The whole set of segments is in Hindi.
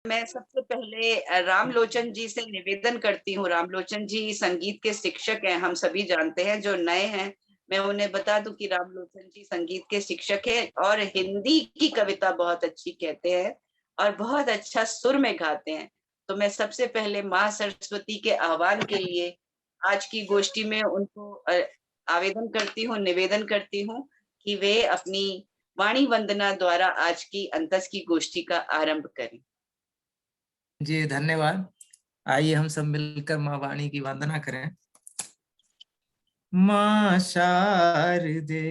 मैं सबसे पहले रामलोचन जी से निवेदन करती हूँ। रामलोचन जी संगीत के शिक्षक हैं, हम सभी जानते हैं। जो नए हैं, मैं उन्हें बता दूं कि रामलोचन जी संगीत के शिक्षक हैं और हिंदी की कविता बहुत अच्छी कहते हैं और बहुत अच्छा सुर में गाते हैं। तो मैं सबसे पहले माँ सरस्वती के आह्वान के लिए आज की गोष्ठी में उनको आवेदन करती हूँ, निवेदन करती हूँ कि वे अपनी वाणी वंदना द्वारा आज की अंतस की गोष्ठी का आरंभ करें। जी धन्यवाद। आइए हम सब मिलकर माँ वाणी की वंदना करें। माँ शारदे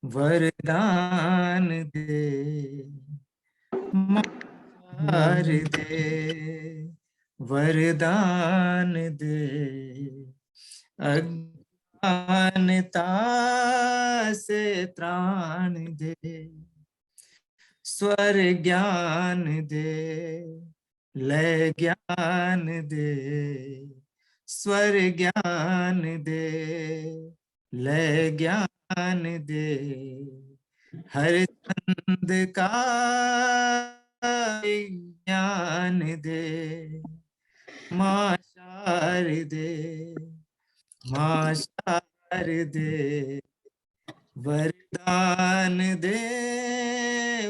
वरदान दे, माँ शारदे वरदान दे, अज्ञानता से त्राण दे, स्वर ज्ञान दे, लय ज्ञान दे, स्वर ज्ञान दे, लय ज्ञान दे, हर छंद का ज्ञान दे, माँ शारदे, माँ शारदे वरदान दे,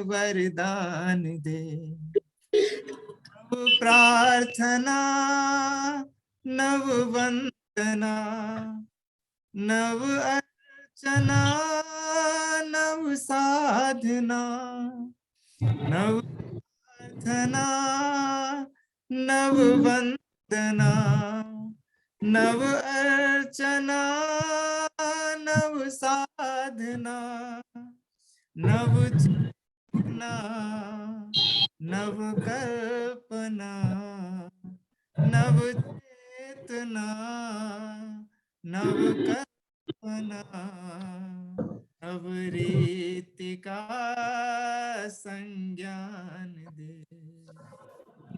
वरदान दे, नव प्रार्थना नव वंदना, नव अर्चना नव साधना, नव प्रार्थना नव वंदना, नव अर्चना नव साधना, नव चेतना नव कल्पना, नव चेतना नव कल्पना, नव रीति का संज्ञान दे,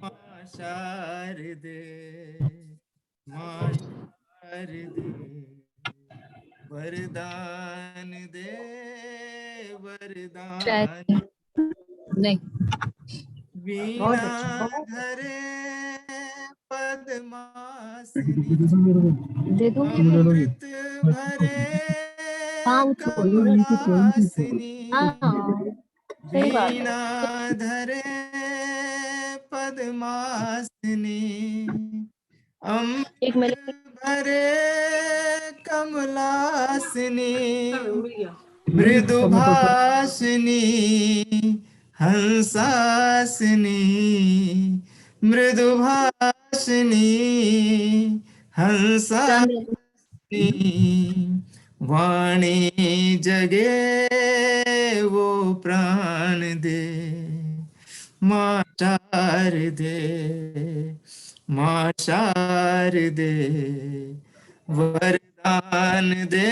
माँ शारदे, माँ शारदे वरदान दे, वरदान नहीं वीणा धरे पद्मासनी, अमृत भरे कमलासनी, वीणा धरे पद्मासनी, अमृत भरे कमलासनी, मृदुभाषिनी हंसासिनी, मृदुभाषिनी हंसासिनी, वाणी जगे वो प्राण दे, माँ शारदे, माँ शारदे वरदान दे,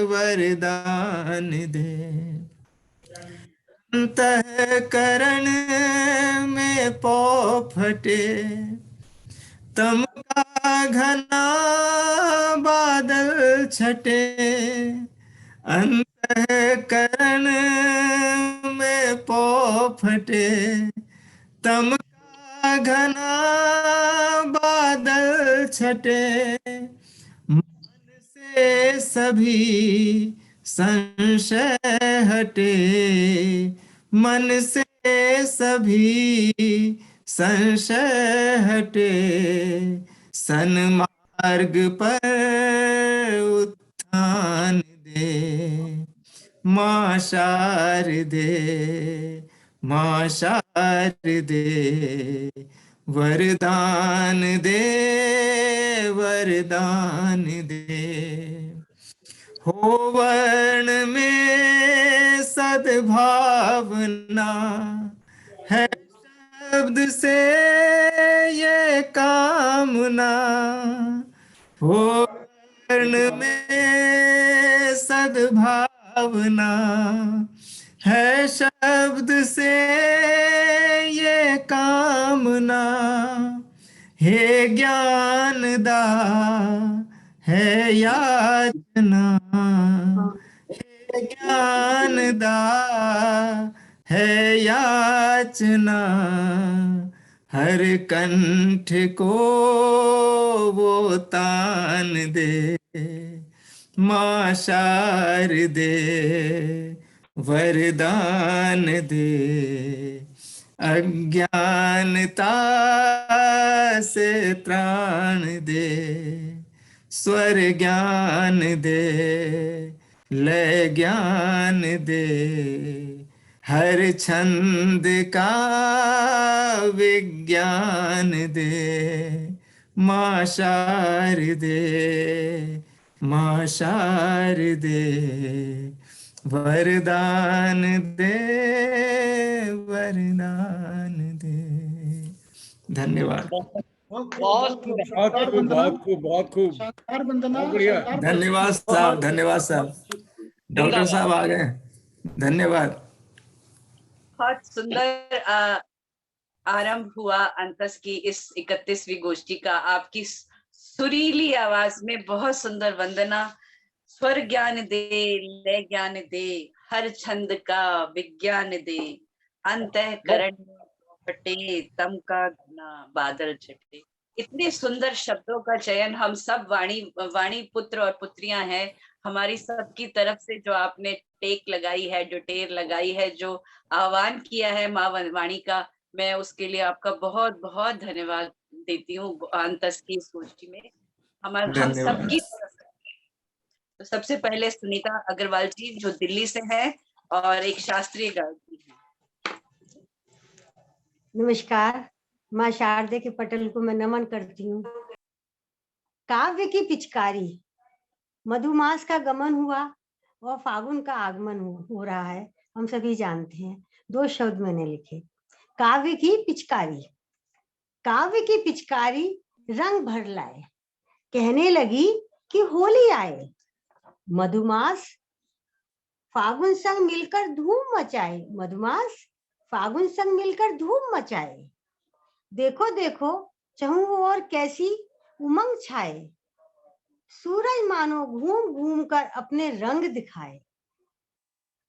वरदान दे, अंतःकरण में पौ फटे, तम का घना बादल छटे, अंतःकरण में पौ फटे, तम का घना बादल छटे, मन से सभी संशय हटे, मन से सभी संशय हटे, सन्मार्ग पर उत्थान दे, माँ शारदे, माँ शारदे वरदान दे, वरदान दे, हो वर्ण में सद्भावना है, शब्द से ये कामना, हो वर्ण में सद्भावना है, शब्द से ये कामना, हे ज्ञान दा है याचना, हे ज्ञान दा है याचना, हर कंठ को वो तान दे। माँ शारदे वरदान दे, अज्ञानता से त्राण दे। स्वर ज्ञान दे, लय ज्ञान दे, हर छंद का विज्ञान दे। माँ शारदे, माँ शारदे वरदान दे, वरदान दे। धन्यवाद। बहुत खूब, बहुत खूब, बहुत खूब, शानदार वंदना, बहुत बढ़िया। शानदार धन्यवाद साहब, धन्यवाद साहब। डॉक्टर साहब आ गए, धन्यवाद। बहुत सुंदर आरंभ हुआ अंतस की इस 31वीं गोष्ठी का। आपकी सुरीली आवाज में बहुत सुंदर वंदना। स्वर ज्ञान दे, लय ज्ञान दे, हर छंद का विज्ञान दे, अंतःकरण में फटे तम का घना बादल छटे। इतने सुंदर शब्दों का चयन। हम सब वाणी पुत्र और पुत्रियां हैं। हमारी सबकी तरफ से जो आपने टेक लगाई है, जो टेर लगाई है, जो आह्वान किया है माँ वाणी का, मैं उसके लिए आपका बहुत बहुत धन्यवाद देती हूँ अंतस की इस गोष्ठी में हम सबकी तरफ से। तो सबसे पहले सुनीता अग्रवाल जी जो दिल्ली से हैं और एक शास्त्रीय गायक हैं। नमस्कार, माँ शारदे के पटल को मैं नमन करती हूँ। काव्य की पिचकारी, मधुमास का गमन हुआ और फागुन का आगमन हो रहा है, हम सभी जानते हैं। 2 शब्द मैंने लिखे, काव्य की पिचकारी। काव्य की पिचकारी रंग भर लाए, कहने लगी कि होली आए। मधुमास फागुन संग मिलकर धूम मचाए, मधुमास फागुन संग मिलकर धूम मचाए। देखो देखो चहुं ओर कैसी उमंग छाए, सूरज मानो घूम घूम कर अपने रंग दिखाए।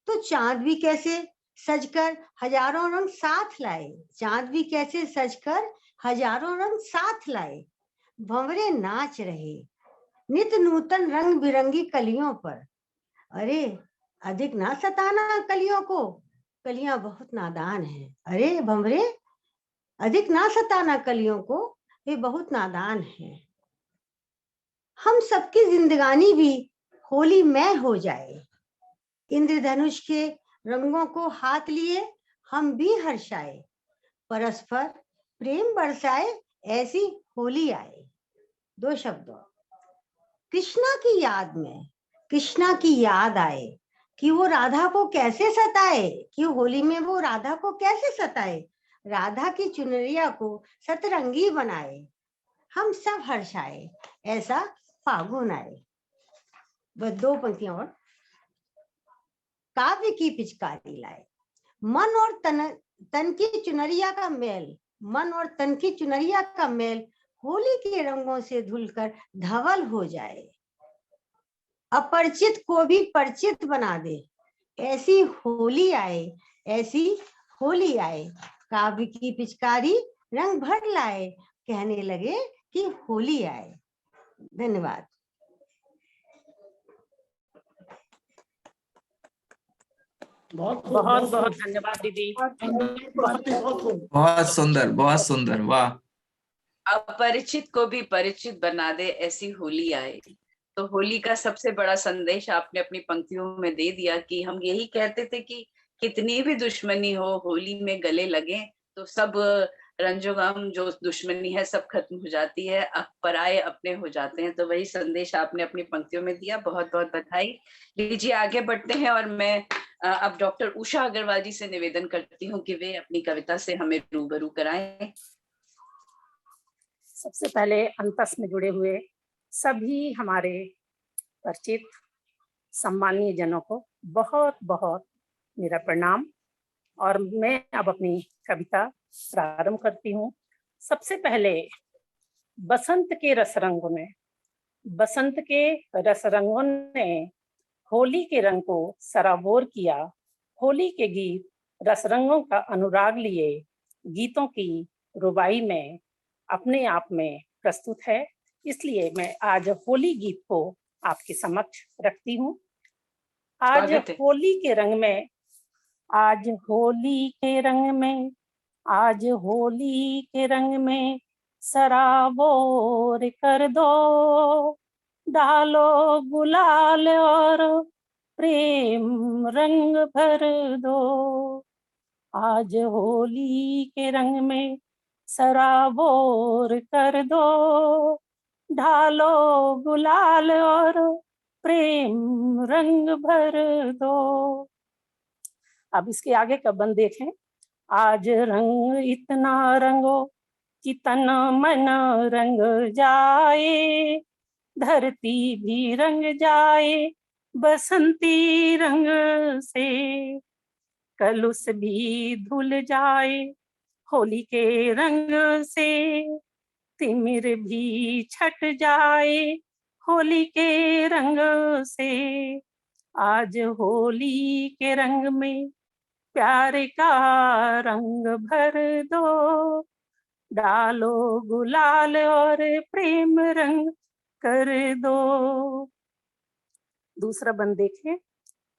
तो चांद भी कैसे सजकर हजारों रंग साथ लाए, चांद भी कैसे सजकर हजारों रंग साथ लाए। भंवरे नाच रहे नित नूतन रंग बिरंगी कलियों पर। अरे अधिक ना सताना कलियों को, कलियां बहुत नादान हैं। अरे भंवरे अधिक ना सताना कलियों को, वे बहुत नादान हैं। हम सबकी जिंदगानी भी होली में हो जाए। इंद्रधनुष के रंगों को हाथ लिए हम भी हर्षाए, परस्पर प्रेम बरसाए ऐसी होली आए। 2 शब्दों, कृष्णा की याद में, कृष्णा की याद आए कि वो राधा को कैसे सताए, कि होली में वो राधा को कैसे सताए। राधा की चुनरिया को सतरंगी बनाए, हम सब हर्षाए ऐसा फागुन आए। बस 2 पंक्तियां और। काव्य की पिचकारी लाए, मन और तन की चुनरिया का मेल, मन और तन की चुनरिया का मेल होली के रंगों से धुलकर धवल हो जाए। अपरिचित को भी परिचित बना दे, ऐसी होली आए, ऐसी होली आए। काव्य की पिचकारी रंग भर लाए, कहने लगे कि होली आए। धन्यवाद। बहुत बहुत बहुत धन्यवाद दीदी। बहुत सुंदर, बहुत सुंदर, वाह। अपरिचित को भी परिचित बना दे ऐसी होली आए। तो होली का सबसे बड़ा संदेश आपने अपनी पंक्तियों में दे दिया कि हम यही कहते थे कि कितनी भी दुश्मनी हो, होली में गले लगे तो सब रंजोगम जो दुश्मनी है सब खत्म हो जाती है, पराये अपने हो जाते हैं। तो वही संदेश आपने अपनी पंक्तियों में दिया, बहुत बहुत बधाई। लीजिए आगे बढ़ते हैं और मैं अब डॉक्टर उषा अग्रवाल जी से निवेदन करती हूँ कि वे अपनी कविता से हमें रूबरू कराएं। सबसे पहले अंतस में जुड़े हुए सभी हमारे परिचित सम्मानीय जनों को बहुत बहुत मेरा प्रणाम। और मैं अब अपनी कविता प्रारंभ करती हूँ। सबसे पहले बसंत के रसरंगों में, बसंत के रसरंगों ने होली के रंग को सराबोर किया। होली के गीत रसरंगों का अनुराग लिए गीतों की रुबाई में अपने आप में प्रस्तुत है। इसलिए मैं आज होली गीत को आपके समक्ष रखती हूँ। आज स्वागत है। होली के रंग में, आज होली के रंग में, आज होली के रंग में सराबोर कर दो, डालो गुलाल और प्रेम रंग भर दो। आज होली के रंग में सराबोर कर दो, ढालो गुलाल और प्रेम रंग भर दो। अब इसके आगे का बंद देखें। आज रंग इतना रंगो कि तन मन रंग जाए, धरती भी रंग जाए बसंती रंग से, कलुष भी धुल जाए होली के रंग से, तिमिर भी छट जाए होली के रंग से। आज होली के रंग में प्यार का रंग भर दो, डालो गुलाल और प्रेम रंग कर दो। दूसरा बंद देखें।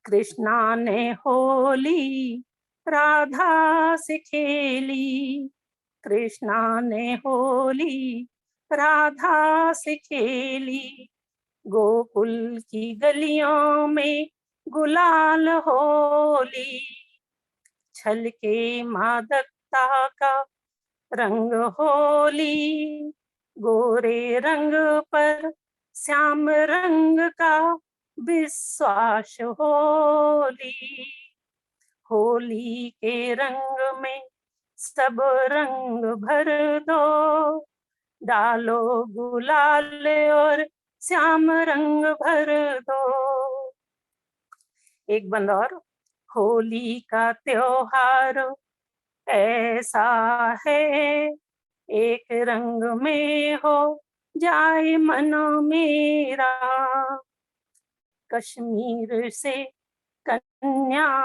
कृष्णा ने होली राधा से खेली, कृष्णा ने होली राधा से खेली, गोकुल की गलियों में गुलाल होली, छल के मादकता का रंग होली, गोरे रंग पर श्याम रंग का विश्वास होली। होली के रंग में सब रंग भर दो, डालो गुलाल और श्याम रंग भर दो। एक बंद और। होली का त्योहार ऐसा है, एक रंग में हो जाए मन मेरा, कश्मीर से कन्याकुमारी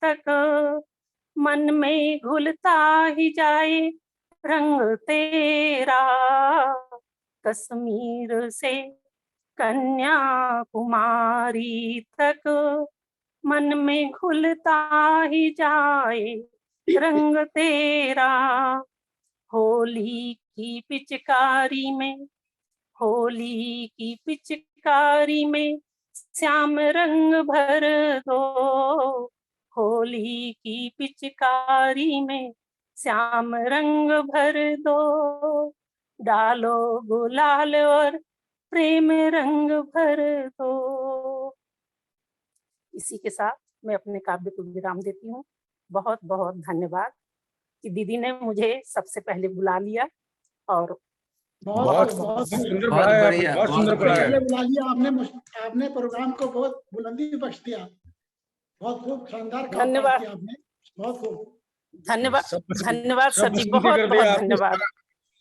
तक मन में घुलता ही जाए रंग तेरा, कश्मीर से कन्याकुमारी तक मन में घुलता ही जाए रंग तेरा। होली की पिचकारी में, होली की पिचकारी में श्याम रंग भर दो, होली की पिचकारी में श्याम रंग भर दो, डालो गुलाल और प्रेम रंग भर दो। इसी के साथ मैं अपने काव्य को विराम देती हूँ। बहुत बहुत धन्यवाद कि दीदी ने मुझे सबसे पहले बुला लिया और बहुत सुंदर पढ़ाया आपने, बहुत सुंदर पढ़ाया। बुला लिया आपने प्रोग्राम को बहुत बुलंदी बख्श दिया। बहुत खूब शानदार काम किया आपने, बहुत खूब। धन्यवाद, धन्यवाद सर जी, बहुत बहुत धन्यवाद।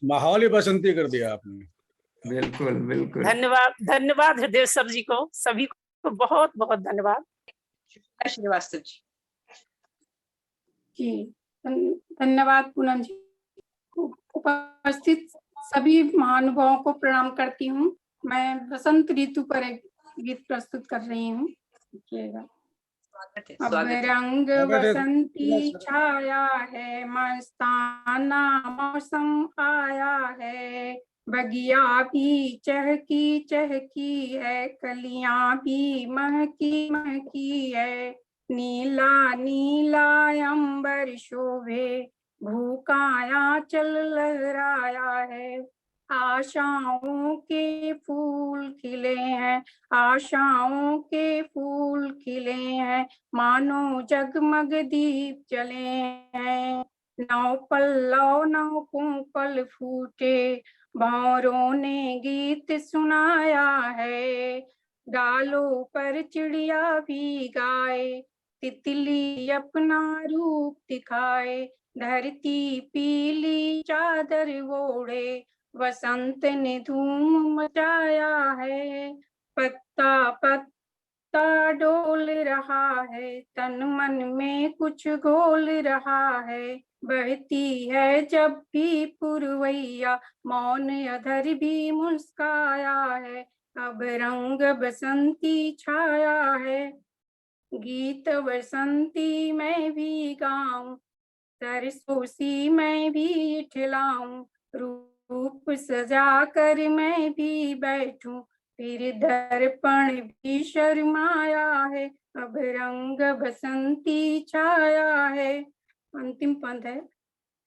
माहौल ही बसंती कर दिया आपने। बिल्कुल बिल्कुल। धन्यवाद, धन्यवाद हृदय सर जी को, सभी को बहुत बहुत धन्यवाद। श्रीवास्तव जी धन्यवाद पूनम जी। उपस्थित सभी महानुभावों को प्रणाम करती हूँ। मैं बसंत ऋतु पर एक गीत प्रस्तुत कर रही हूँ। अब रंग बसंती छाया है, मस्ताना मौसम आया है, बगिया भी चहकी चहकी है, कलियां भी महकी महकी है, नीला नीला अंबर शोभे, भूकाया चल लहराया है, आशाओं के फूल खिले हैं, आशाओं के फूल खिले हैं, मानो जगमग दीप जले हैं, नौ पल्लव नौ कुंपल फूटे, भंवरों ने गीत सुनाया है, डालों पर चिड़िया भी गाए, तितली अपना रूप दिखाए, धरती पीली चादर ओढ़े, वसंत ने धूम मचाया है, पत्ता पत्ता कुत्ता डोल रहा है, तन मन में कुछ घोल रहा है। बहती है जब भी पुरवैया, मौन अधर भी मुस्काया है। अब रंग बसंती छाया है, गीत बसंती मैं भी गाऊं, सरसों सी मैं भी ठिलाऊं। रूप सजा कर मैं भी बैठूं, फिर दर्पण भी शर्माया है। अब रंग बसंती छाया है। अंतिम पंद है।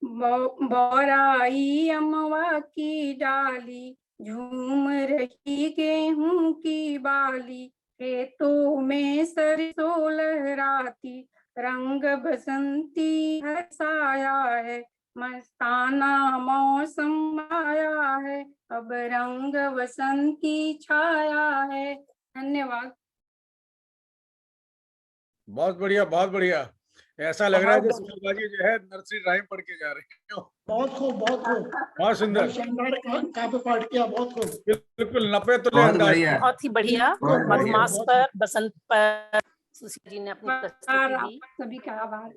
बोराई अमवा की डाली, झूम रही गेहूं की बाली। खेतों में सरसों लहराती, रंग बसंती हर्षाया है। मस्ताना मौसम आया है, अब रंग बसंती छाया है। धन्यवाद। बहुत बढ़िया, बहुत बढ़िया। ऐसा लग रहा है जैसे सुशीला जी जो है नर्सरी राइम पढ़ के जा रहे हो। बहुत खूब, बहुत खूब, बहुत सुंदर, शानदार काव्य पाठ किया, बहुत खूब, बिल्कुल नपे तुले बहुत अंदाज बढ़िया। में। बहुत ही बढ़िया। बहुत बढ़िया। मधुमास पर, बसंत पर सुशील जी ने अपनी प्रस्तुति दी। सभी का आभार।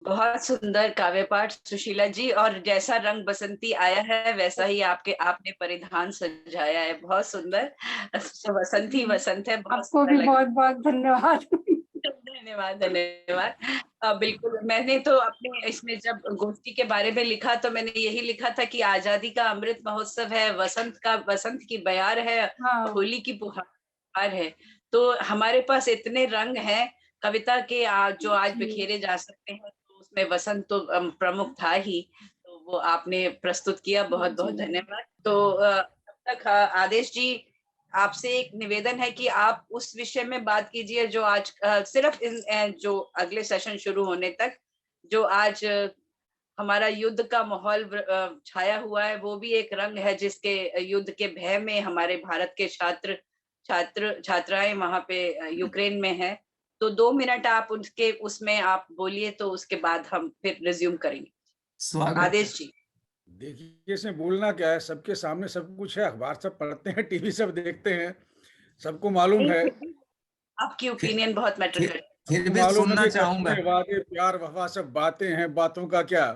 बहुत सुंदर काव्य पाठ सुशीला जी, और जैसा रंग बसंती आया है वैसा ही आपने परिधान सजाया है। बहुत सुंदर, बसंती वसंत है। बहुत आपको भी बहुत बहुत धन्यवाद। धन्यवाद, धन्यवाद। बिल्कुल, मैंने तो अपने इसमें जब गोष्ठी के बारे में लिखा तो मैंने यही लिखा था कि आजादी का अमृत महोत्सव है, वसंत की बयार है, हाँ। होली की पुकार है। तो हमारे पास इतने रंग हैं कविता के जो आज बिखेरे जा सकते हैं, तो उसमें वसंत तो प्रमुख था ही। तो वो आपने प्रस्तुत किया, बहुत बहुत धन्यवाद। तो अब तक आदेश जी, आपसे एक निवेदन है कि आप उस विषय में बात कीजिए जो आज सिर्फ जो अगले सेशन शुरू होने तक जो आज हमारा युद्ध का माहौल छाया हुआ है, वो भी एक रंग है जिसके युद्ध के भय में हमारे भारत के छात्राएं वहां पे यूक्रेन में है। तो 2 मिनट आप उसमें आप बोलिए, तो उसके बाद हम फिर रिज्यूम करेंगे। स्वागत। आदेश जी। देखिए, इसमें बोलना क्या है, सबके सामने सब कुछ है, अखबार सब पढ़ते हैं, टीवी सब देखते हैं, सबको मालूम है। आपकी ओपिनियन बहुत मैटर करती है। फिर भी मालूम है सुनना कि चाहूंगा। कसमें, वादे, प्यार, वफा सब बातें हैं, बातों का क्या,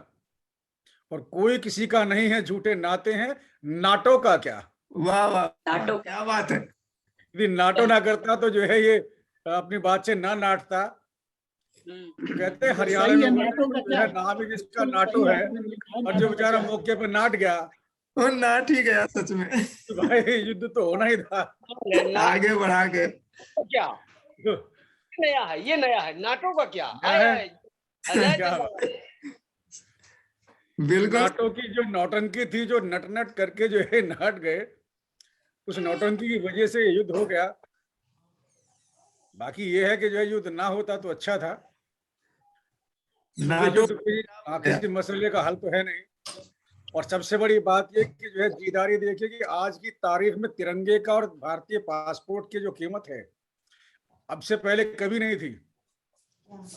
और कोई किसी का नहीं है, झूठे नाते हैं, नाटो का क्या। वाह वाह, नाटो क्या बात है। यदि नाटो ना करता तो जो है ये अपनी बात से ना नाटता। तो कहते हैं हरियाणा सही है, में नाटो का जो क्या है नाम है जिसका बिल्कुल नाटो सही है, आपने लिखा है, और जो नाटो का बेचारा क्या है। मौके पर नाट गया, वो ना ठीक है सच में। तो भाई युद्ध तो होना ही था। आगे बढ़ा के क्या नया है, ये नया है, नाटो का क्या क्या है? क्या बिल्कुल। नाटो की जो नौटंकी थी, जो नट करके जो है नाट गए, उस नौटंकी की वजह से युद्ध हो गया। बाकी ये है कि जो है युद्ध ना होता तो अच्छा था। नाटो युद्ध कोई किसी मसले का हल तो है नहीं। और सबसे बड़ी बात ये कि जो है जीदारी देखिए कि आज की तारीख में तिरंगे का और भारतीय पासपोर्ट की जो कीमत है, अब से पहले कभी नहीं थी।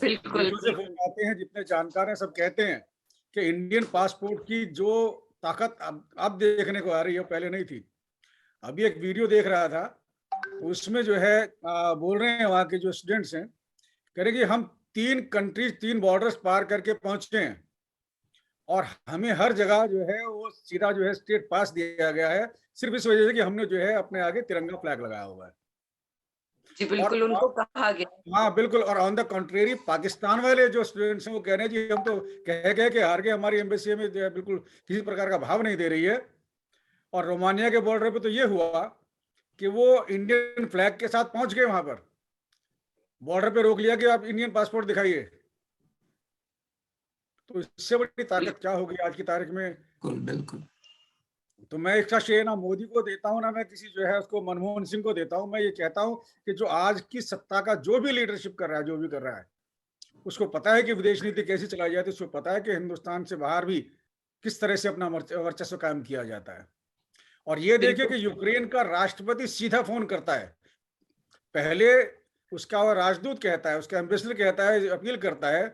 बिल्कुल। जो आते हैं, जितने जानकार हैं, सब कहते हैं कि इंडियन पासपोर्ट की जो ताकत अब देखने को आ रही है, पहले नहीं थी। अभी एक वीडियो देख रहा था, उसमें जो है बोल रहे हैं वहाँ के जो स्टूडेंट्स हैं, कह रहे कि हम 3 बॉर्डर्स पार करके पहुंचे हैं, और हमें हर जगह जो है वो सीधा जो है स्टेट पास दिया गया है, सिर्फ इस वजह से कि हमने जो है अपने आगे तिरंगा फ्लैग लगाया हुआ है। जी बिल्कुल, उनको कहा गया। हाँ बिल्कुल। और ऑन द कॉन्ट्रेरी पाकिस्तान वाले जो स्टूडेंट्स हैं वो कह रहे हैं जी हम तो कह के हार गए, हमारी एम्बेसी में जो है बिल्कुल किसी प्रकार का भाव नहीं दे रही है। और रोमानिया के बॉर्डर पे तो ये हुआ कि वो इंडियन फ्लैग के साथ पहुंच गए, वहां पर बॉर्डर पे रोक लिया कि आप इंडियन पासपोर्ट दिखाइए। तो इससे बड़ी ताकत क्या होगी आज की तारीख में। बिल्कुल बिल्कुल। तो मैं इसका श्रेय ना मोदी को देता हूँ, ना मैं किसी जो है उसको मनमोहन सिंह को देता हूँ। मैं ये कहता हूँ कि जो आज की सत्ता का जो भी लीडरशिप कर रहा है, जो भी कर रहा है, उसको पता है कि विदेश नीति कैसी चलाई जाती है, उसको पता है कि हिंदुस्तान से बाहर भी किस तरह से अपना वर्चस्व कायम किया जाता है। और ये देखिए कि यूक्रेन का राष्ट्रपति सीधा फोन करता है, पहले उसका राजदूत कहता है, उसका एम्बेसडर कहता है, अपील करता है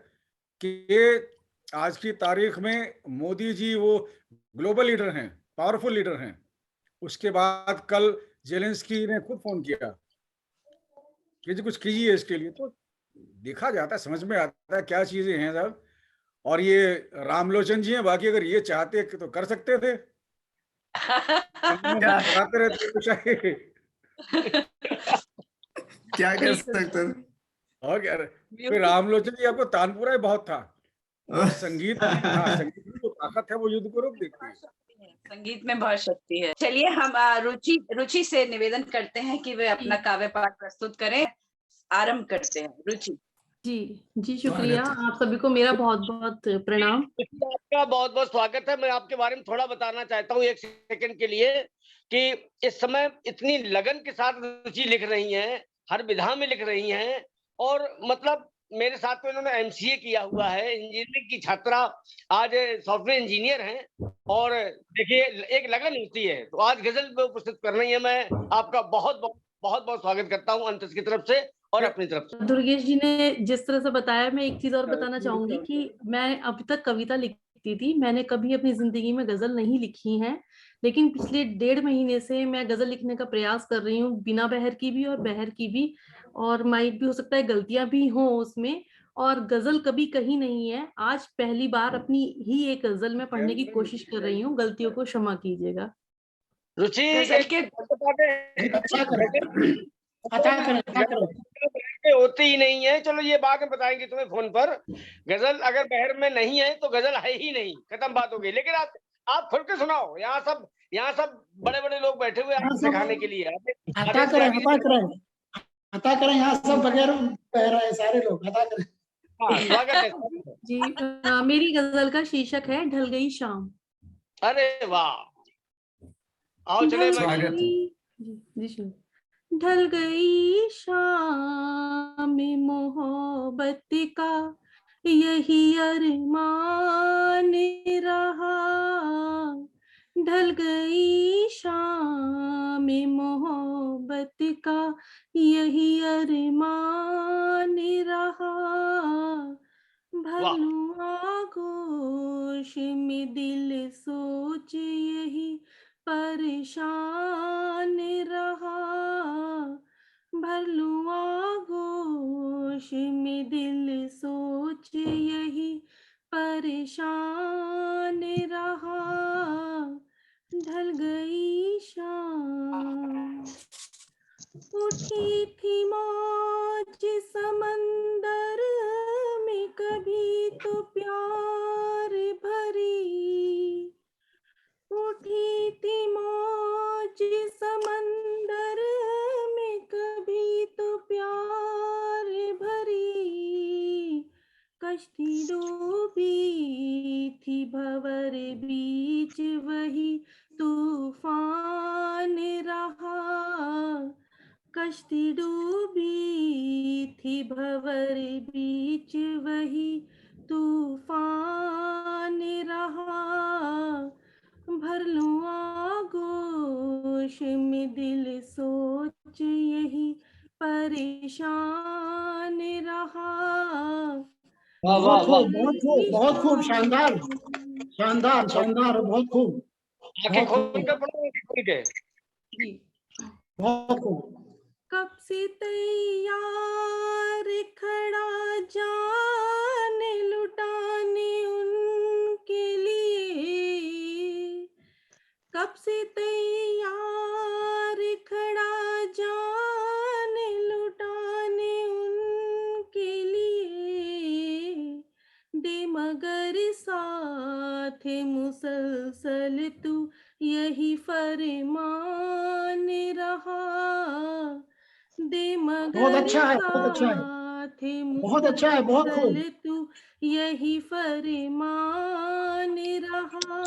कि आज की तारीख में मोदी जी वो ग्लोबल लीडर हैं, पावरफुल लीडर हैं। उसके बाद कल जेलेंस्की ने खुद फोन किया कि जी कुछ कीजिए इसके लिए। तो देखा जाता है, समझ में आता है क्या चीजें हैं साहब। और ये रामलोचन जी हैं, बाकी अगर ये चाहते तो कर सकते थे, कराते रहते तो शायद। क्या कर सकते थे? और क्या, फिर रामलोचन जी आपको तानपुरा ही बहुत था, और संगीत हाँ, संगीत में जो ताकत है वो युद्ध को रोक देती है। संगीत में बहुत शक्ति है। चलिए हम रुचि से निवेदन करते हैं कि वे अपना काव्य पाठ प्रस्तुत करें। आरंभ करते हैं। रुचि जी शुक्रिया। आप सभी को मेरा बहुत बहुत प्रणाम। आपका बहुत बहुत स्वागत है। मैं आपके बारे में थोड़ा बताना चाहता हूँ एक सेकंड के लिए, कि इस समय इतनी लगन के साथ रुचि लिख रही हैं, हर विधा में लिख रही हैं, और मतलब मेरे साथ तो इन्होंने एमसीए किया हुआ है, इंजीनियरिंग की छात्रा, आज सॉफ्टवेयर इंजीनियर हैं। और देखिए एक लगन होती है, तो आज गजल प्रस्तुत कर रही है। मैं आपका बहुत बहुत स्वागत करता हूँ अंतस की तरफ से और अपनी तरफ से। दुर्गेश जी ने जिस तरह से बताया, मैं एक चीज और बताना चाहूंगी कि मैं अब तक कविता लिखती थी, मैंने कभी अपनी जिंदगी में गजल नहीं लिखी है, लेकिन पिछले 1.5 महीने से मैं गजल लिखने का प्रयास कर रही हूँ, बिना बहर की भी और बहर की भी, और माइट भी हो सकता है गलतियां भी हों उसमें, और गजल कभी कहीं नहीं है। आज पहली बार अपनी ही एक गजल में पढ़ने की कोशिश कर रही हूँ, गलतियों को क्षमा कीजिएगा। रुचि होती ही नहीं है, चलो ये बात में बताएंगे तुम्हें फोन पर। गजल अगर बहर में नहीं है तो गजल है ही नहीं, खत्म बात हो गई। लेकिन आप खुल के सुनाओ, यहाँ सब बड़े बड़े लोग बैठे हुए हैं सिखाने के लिए। अता करें यहाँ सब बगैर बह रहे हैं सारे लोग, अता करें। स्वागत है जी। मेरी गजल का शीर्षक है ढल गई शाम। अरे वाह, आओ चले। जी ढल गई शाम मोहब्बत का यही अरमान रहा, ढल गई शाम मोहब्बत का यही अरमान रहा, भर लूं आगोश में दिल सोच यही परेशान रहा, भर लूं आगोश में दिल सोच यही परेशान रहा, ढल गई शाम। उठी थी मौज समंदर में कभी तो प्यार भरी, उठी थी मौज समंदर में कभी तो प्यार भरी, कश्ती डूबी थी भंवर बीच वही तूफान रहा, कश्ती डूबी थी भंवर बीच वही तूफान रहा, भर लूं आगोश में दिल सोच यही परेशान रहा। बहुत खूब, शानदार शानदार शानदार, बहुत खूब, बहुत खूब। कब से तैयार खड़ा जान लुटाने उनके लिए, कब से तैयार खड़ा जान लुटाने उनके लिए, दे मगर साथ मुसलसल तू यही फरमान रहा, दे मगर बहुत अच्छा है, बहुत अच्छा है, बहुत अच्छा है, बहुत खूब। तू यही फरमान रहा,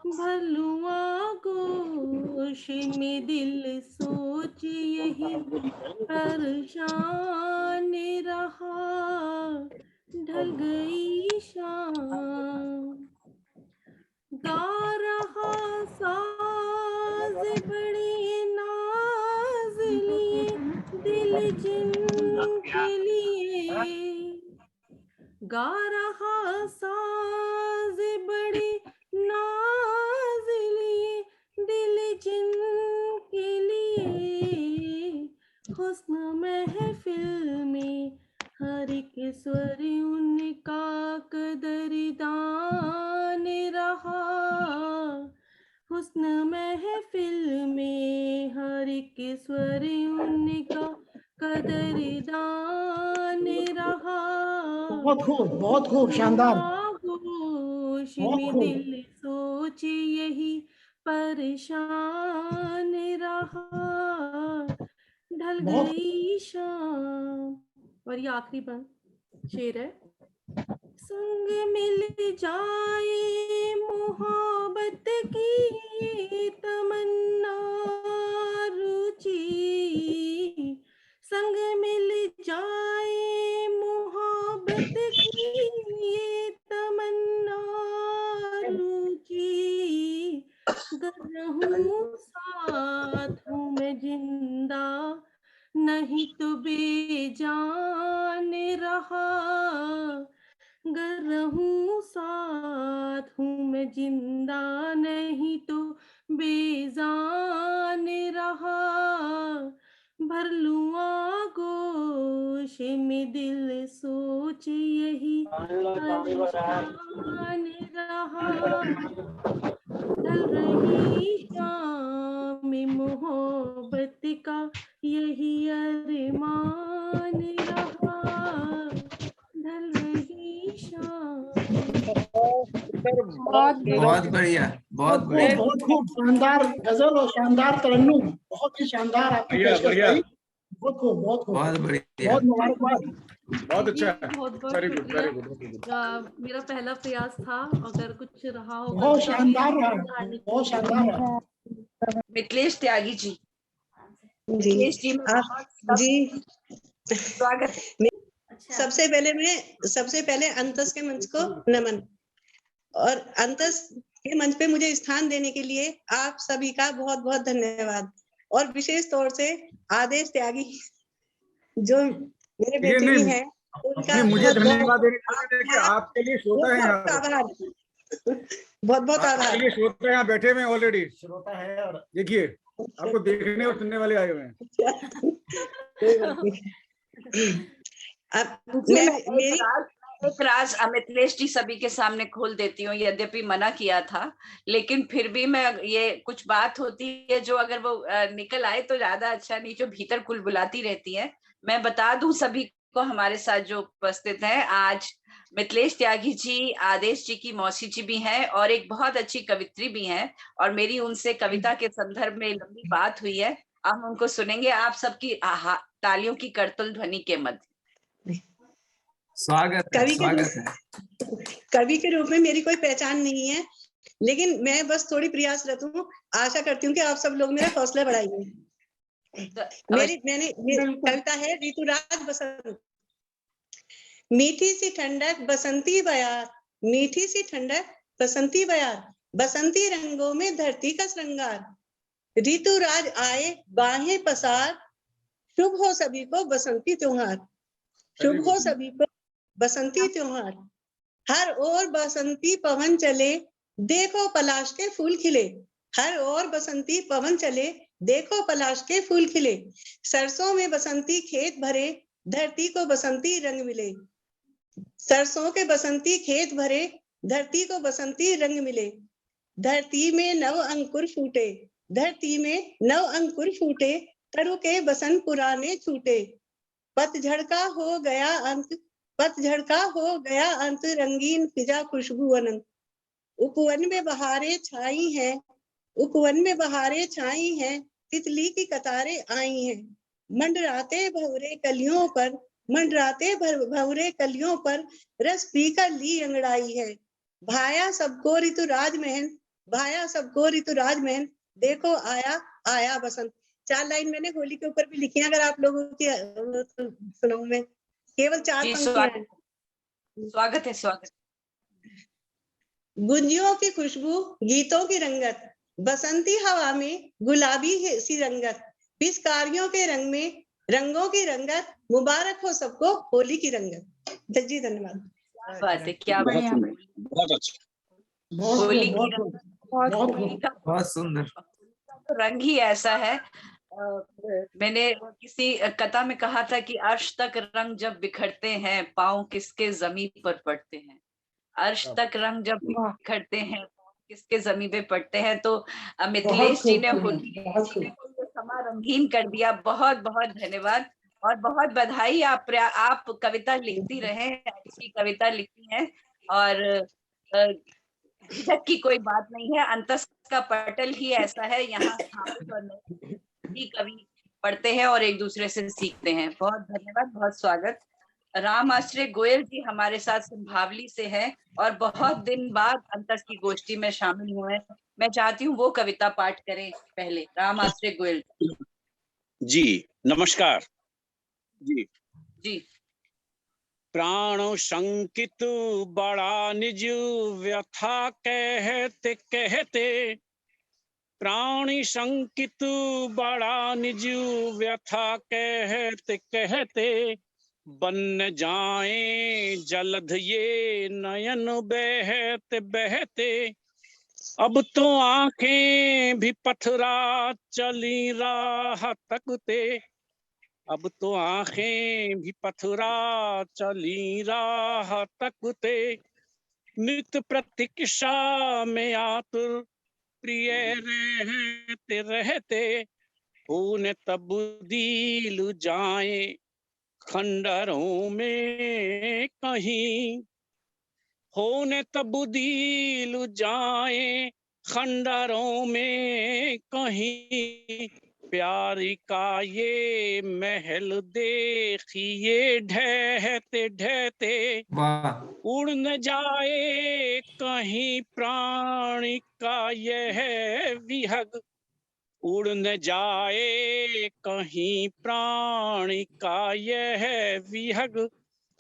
भर लूं आगोश में दिल सोच यही परेशान रहा, ढल गई शाम। गा रहा साज बड़ी नाज लिए दिल जिनके लिए, गा रहा साज बड़ी नाज लिए दिल जिनके लिए, हुस्न महफिल में हर एक स्वर उनका कदरदान रहा। हुस्न महफिल में हर एक स्वर उनका कदरदान रहा। बहुत खूब शानदार। खामोश बहुत में खूब। दिल सोच यही परेशान रहा। ढल बहुत गई शाम। और ये आखिरी बंद शेर है। संग मिल जाए मोहब्बत की ये तमन्ना रुचि। संग मिल जाए मोहब्बत की ये तमन्ना रुचि। गर रहूं साथ हूँ मैं जिंदा नहीं तो बेजान रहा। गर रहूं साथ हूँ मैं जिंदा नहीं तो बेजान रहा। भर लूं आगोश में दिल सोच यही परेशान रहा। ढल रही शाम में मोहब्बत का यही अरमान रहा। ढल रही शाम। बहुत बढ़िया, बहुत बढ़िया। बहुत खूब शानदार गजल और शानदार तरन्नुम, बहुत ही शानदार आपकी पेशकश रही। बहुत खूब, बहुत खूब, बहुत बढ़िया। बहुत मुबारकबाद। बहुत अच्छा है। बहुत बहुत वेरी गुड, वेरी शुक्रिया। मेरा पहला प्रयास था, अगर कुछ रहा हो बहुत गलती तो शानदार रहा, सुधारने की बहुत शानदार रहा। मिथिलेश त्यागी जी, जी मिथिलेश जी में आप बहुत जी स्वागत है। अच्छा, सबसे पहले अंतस के मंच को नमन, और अंतस के मंच पे मुझे स्थान देने के लिए आप सभी का बहुत बहुत धन्यवाद। और विशेष तौर से आदेश त्यागी जो मेरे बेटे भी हैं, उनका मुझे बहुत धन्यवाद देने बहुत के आपके लिए श्रोता है यहाँ पर। आभार, बहुत बहुत आभार। आपके लिए श्रोता यहाँ बैठे हुए ऑलरेडी श्रोता है, और देखिए आपको देखने और सुनने वाले आए हुए हैं। कोई बात नहीं। अब मेरी एक राज मिथिलेश जी सभी के सामने खोल देती हूँ, यद्यपि मना किया था, लेकिन फिर भी मैं ये कुछ बात होती है जो अगर वो निकल आए तो ज्यादा अच्छा नहीं, जो भीतर कुलबुलाती रहती है। मैं बता दूं सभी को, हमारे साथ जो उपस्थित हैं आज मिथिलेश त्यागी जी आदेश जी की मौसी जी भी हैं और एक बहुत अच्छी कवित्री भी हैं, और मेरी उनसे कविता के संदर्भ में लंबी बात हुई है। हम उनको सुनेंगे आप सबकी तालियों की करतल ध्वनि के मध्य। स्वागत है, स्वागत है। कवि के रूप में मेरी कोई पहचान नहीं है, लेकिन मैं बस थोड़ी प्रयासरत हूँ। आशा करती हूँ कि आप सब लोग मेरा हौसला बढ़ाइए। मेरी कविता है ऋतुराज बसंत। मीठी सी ठंडक बसंती बयार, मीठी सी ठंडक बसंती बयार, बसंती रंगों में धरती का श्रृंगार। ऋतुराज आए बाहें पसार, शुभ हो सभी को बसंती त्योहार। शुभ हो सभी को बसंती त्योहार। हर ओर बसंती पवन चले, देखो पलाश के फूल खिले। हर ओर बसंती पवन चले, देखो पलाश के फूल खिले। सरसों में बसंती खेत भरे, धरती को बसंती रंग मिले। सरसों के बसंती खेत भरे, धरती को बसंती रंग मिले। धरती में नव अंकुर फूटे, धरती में नव अंकुर फूटे, तरु के बसंत पुराने छूटे। पतझड़ का हो गया अंत, पतझड़ का हो गया अंत, रंगीन फिजा खुशबू अनंत। उपवन में बहारें छाई हैं, उपवन में बहारें छाई हैं, तितली की कतारें आई हैं। मंडराते भंवरे कलियों पर, मंडराते भंवरे कलियों पर, रस पीकर ली अंगड़ाई है। भाया सबको ऋतुराज महन, भाया सबको ऋतुराज महन, देखो आया आया बसंत। 4 लाइन मैंने होली के ऊपर भी लिखी है, अगर आप लोगों की सुनाऊं मैं, केवल 4 पंक्तियां हैं। स्वागत है, स्वागत। गुंजियों की खुशबू, गीतों की रंगत, बसंती हवा में गुलाबी सी रंगत, पिचकारियों के रंग में रंगों की रंगत, मुबारक हो सबको होली की रंगत। जी धन्यवाद। बात है, क्या बहुत अच्छा। होली की बहुत सुंदर। रंग ही ऐसा है। मैंने किसी कथा में कहा था कि अर्श तक रंग जब बिखरते हैं पाँव किसके जमीन पर पड़ते हैं। अर्श तक रंग जब बिखरते हैं पाँव किसके जमीन पे पड़ते हैं। तो मिथिलेश जी ने ये समा रंगीन कर दिया। बहुत बहुत धन्यवाद और बहुत बधाई। आप कविता लिखती रहे, अच्छी कविता लिखती हैं और झिझक की कोई बात नहीं है। अंतस का पटल ही ऐसा है, यहाँ स्थापित और भी कवि पढ़ते हैं और एक दूसरे से सीखते हैं। बहुत धन्यवाद, बहुत स्वागत। राम आश्रय गोयल जी हमारे साथ संभावली से हैं और बहुत दिन बाद अंतस की गोष्ठी में शामिल हुए हैं। मैं चाहती हूँ वो कविता पाठ करें पहले। राम आश्रय गोयल जी, नमस्कार जी। जी। प्राण शंकित बड़ा निज व्यथा कहते कहते, प्राणी शंकित बड़ा निज व्यथा कहते कहते, बन जाए जलध ये नयन बहते बहते, अब तो आंखें भी पथरा चली राह तकते, अब तो आंखें भी पथरा चली राह तकते, नित प्रतीक्षा में आतुर प्रिय रहते रहते, होने तब्दील जाए खंडरों में कहीं, होने तब्दील जाए खंडरों में कहीं, प्यारी का ये महल देखिए ढहते ढहते, उड़ न जाए कहीं प्राणी का यह विहग, उड़ न जाए कहीं प्राणी का यह विहग,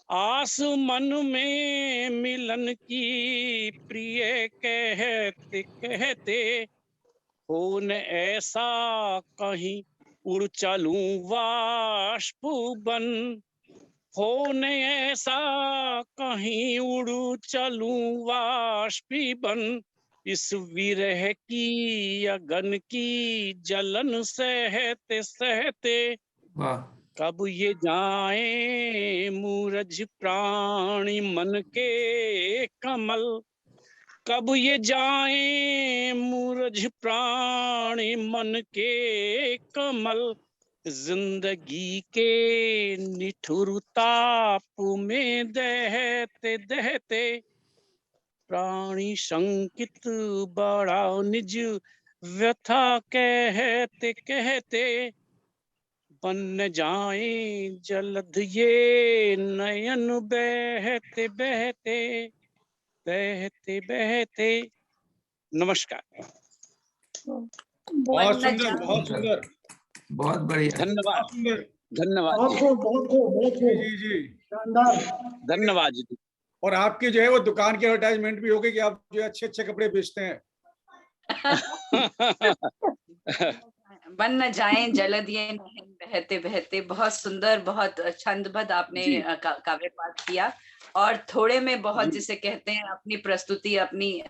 आस मन में मिलन की प्रिय कहते कहते, हो न ऐसा कहीं उड़ चलूं वाष्प बन, हो न ऐसा कहीं उड़ चलूं वाष्पी बन, इस विरह की अगन की जलन सहते सहते, कब ये जाए मूरज प्राणी मन के कमल, कब ये जाए मूरज प्राणी मन के कमल, जिंदगी के निठुर ताप में दहते दहते, प्राणी शंकित बड़ा निज व्यथा कहते कहते, बन जाए जलध ये नयन बहते बहते बहते बहते। नमस्कार। बहुत सुंदर, बहुत सुंदर, बहुत बढ़िया, धन्यवाद, धन्यवाद बहुत खूब, बहुत खूब, बहुत खूब, जी जी शानदार, धन्यवाद जी। और आपकी जो है वो दुकान की एडवर्टाइजमेंट भी होगी कि आप जो है अच्छे अच्छे कपड़े बेचते हैं। बन न जाए जलद ये नहन बहते बहते। बहुत सुंदर, बहुत छंदबद्ध आपने काव्य पाठ किया और थोड़े में बहुत, जिसे कहते हैं, अपनी प्रस्तुति अपनी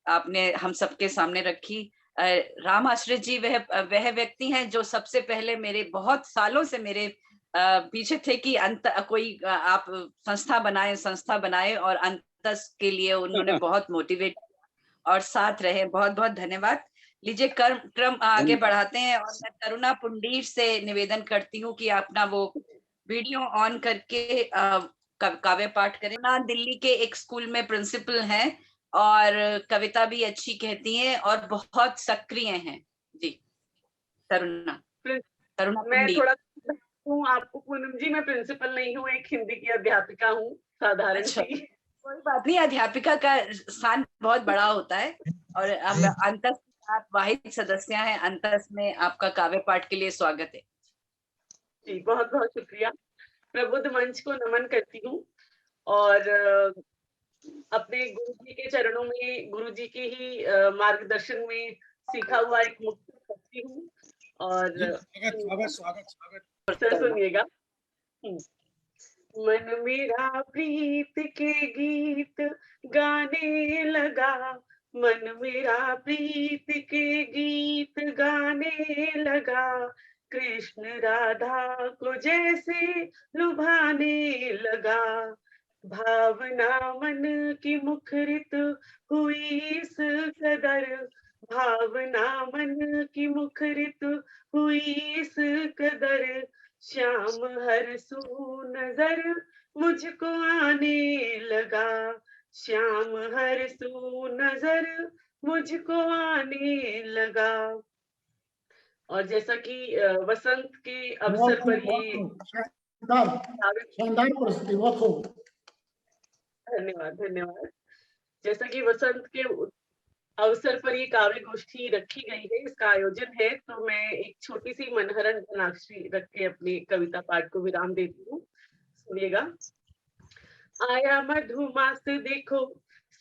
आपने हम सबके सामने रखी। राम आश्रय जी वह व्यक्ति हैं जो सबसे पहले मेरे बहुत सालों से मेरे पीछे थे कि कोई आप संस्था बनाए और अंतस के लिए उन्होंने बहुत मोटिवेट और साथ रहे। बहुत बहुत धन्यवाद। लीजिए क्रम आगे बढ़ाते हैं और मैं करुणा पुंडीर से निवेदन करती हूँ कि अपना वो वीडियो ऑन करके काव्य पाठ करें। ना दिल्ली के एक स्कूल में प्रिंसिपल हैं और कविता भी अच्छी कहती हैं और बहुत सक्रिय हैं। जी करुणा मैं थोड़ा हूँ आपको पूनम जी, मैं प्रिंसिपल नहीं हूँ, एक हिंदी की अध्यापिका हूँ साधारण सी। कोई बात नहीं, अध्यापिका का स्थान बहुत बड़ा होता है और अंतस आप वाहिद सदस्य हैं अंतस में। आपका काव्य पाठ के लिए स्वागत है। जी बहुत बहुत शुक्रिया। प्रबुद्ध मंच को नमन करती हूँ और अपने गुरु जी के चरणों में, गुरु जी के ही मार्गदर्शन में सीखा हुआ एक मुक्ति करती हूँ। और स्वागत सुनिएगा। मन मेरा प्रीत के गीत गाने लगा, मन मेरा प्रीत के गीत गाने लगा, कृष्ण राधा को जैसे लुभाने लगा। भावना मन की मुखरित हुई इस कदर, भावना मन की मुखरित हुई इस कदर, श्याम हर सू नजर मुझको आने लगा, श्याम हर सू नजर मुझको आने लगा। और जैसा कि वसंत के अवसर पर ये शानदार प्रस्तुति, बहुत खूब। धन्यवाद धन्यवाद। जैसा कि वसंत के अवसर पर ये काव्य गोष्ठी रखी गई है, इसका आयोजन है, तो मैं एक छोटी सी मनहरन घनाक्षरी रख के अपनी कविता पाठ को विराम देती हूँ। सुनिएगा। आया मधुमास देखो,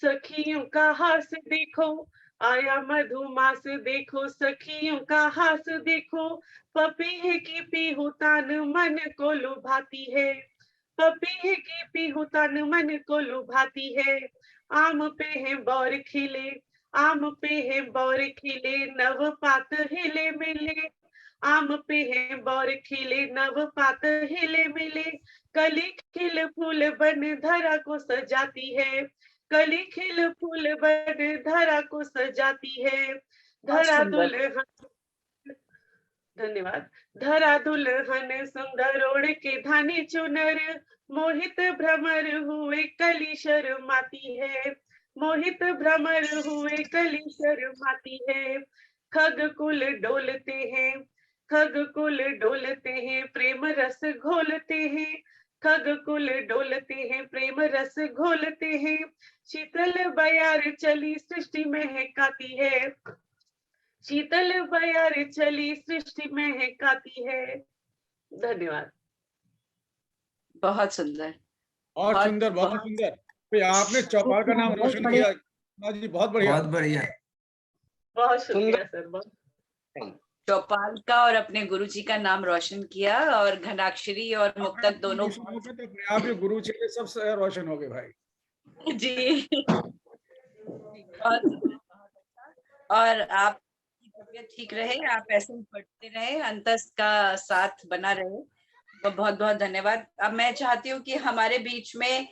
सखियों का हास देखो, आया मधुमास देखो, सखियों का हास देखो, पपीहे की पीहू तान मन को लुभाती है, पपीहे की पीहू तान मन को लुभाती है। आम पे है बौर खिले, आम पे है बौर खिले, नव पात हिले मिले, आम पे है बौर खिले, नव पात हिले मिले, कली खिल फूल बन धरा को सजाती है, कली खिल फूल बन धरा को सजाती है। धरा दुल्हन, धन्यवाद। धरा दुल्हन सुंदर ओढ़ के धानी चुनर, मोहित भ्रमर हुए कली शर्माती है, मोहित भ्रमर हुए कली शर्माती है। खग कुल डोलते हैं, खग कुल डोलते हैं, प्रेम रस घोलते हैं, खग कुल डोलते हैं, प्रेम रस घोलते हैं। शीतल बयार चली सृष्टि महकाती है, शीतल बयार चली सृष्टि महकाती है। धन्यवाद। बहुत सुंदर, बहुत सुंदर, बहुत सुंदर। तो आपने चौपाल का नाम रोशन किया जी, बहुत बढ़िया, बहुत बढ़िया, बहुत शुक्रिया सर। बहुत चौपाल का और अपने गुरुजी का नाम रोशन किया, और घनाक्षरी और मुक्तक दोनों आप ही गुरु चेले सब रोशन हो गए भाई जी। और आप तबीयत ठीक रहे, आप ऐसे ही पढ़ते रहे, अंतस का साथ बना रहे, तो बहुत बहुत धन्यवाद। अब मैं चाहती हूँ कि हमारे बीच में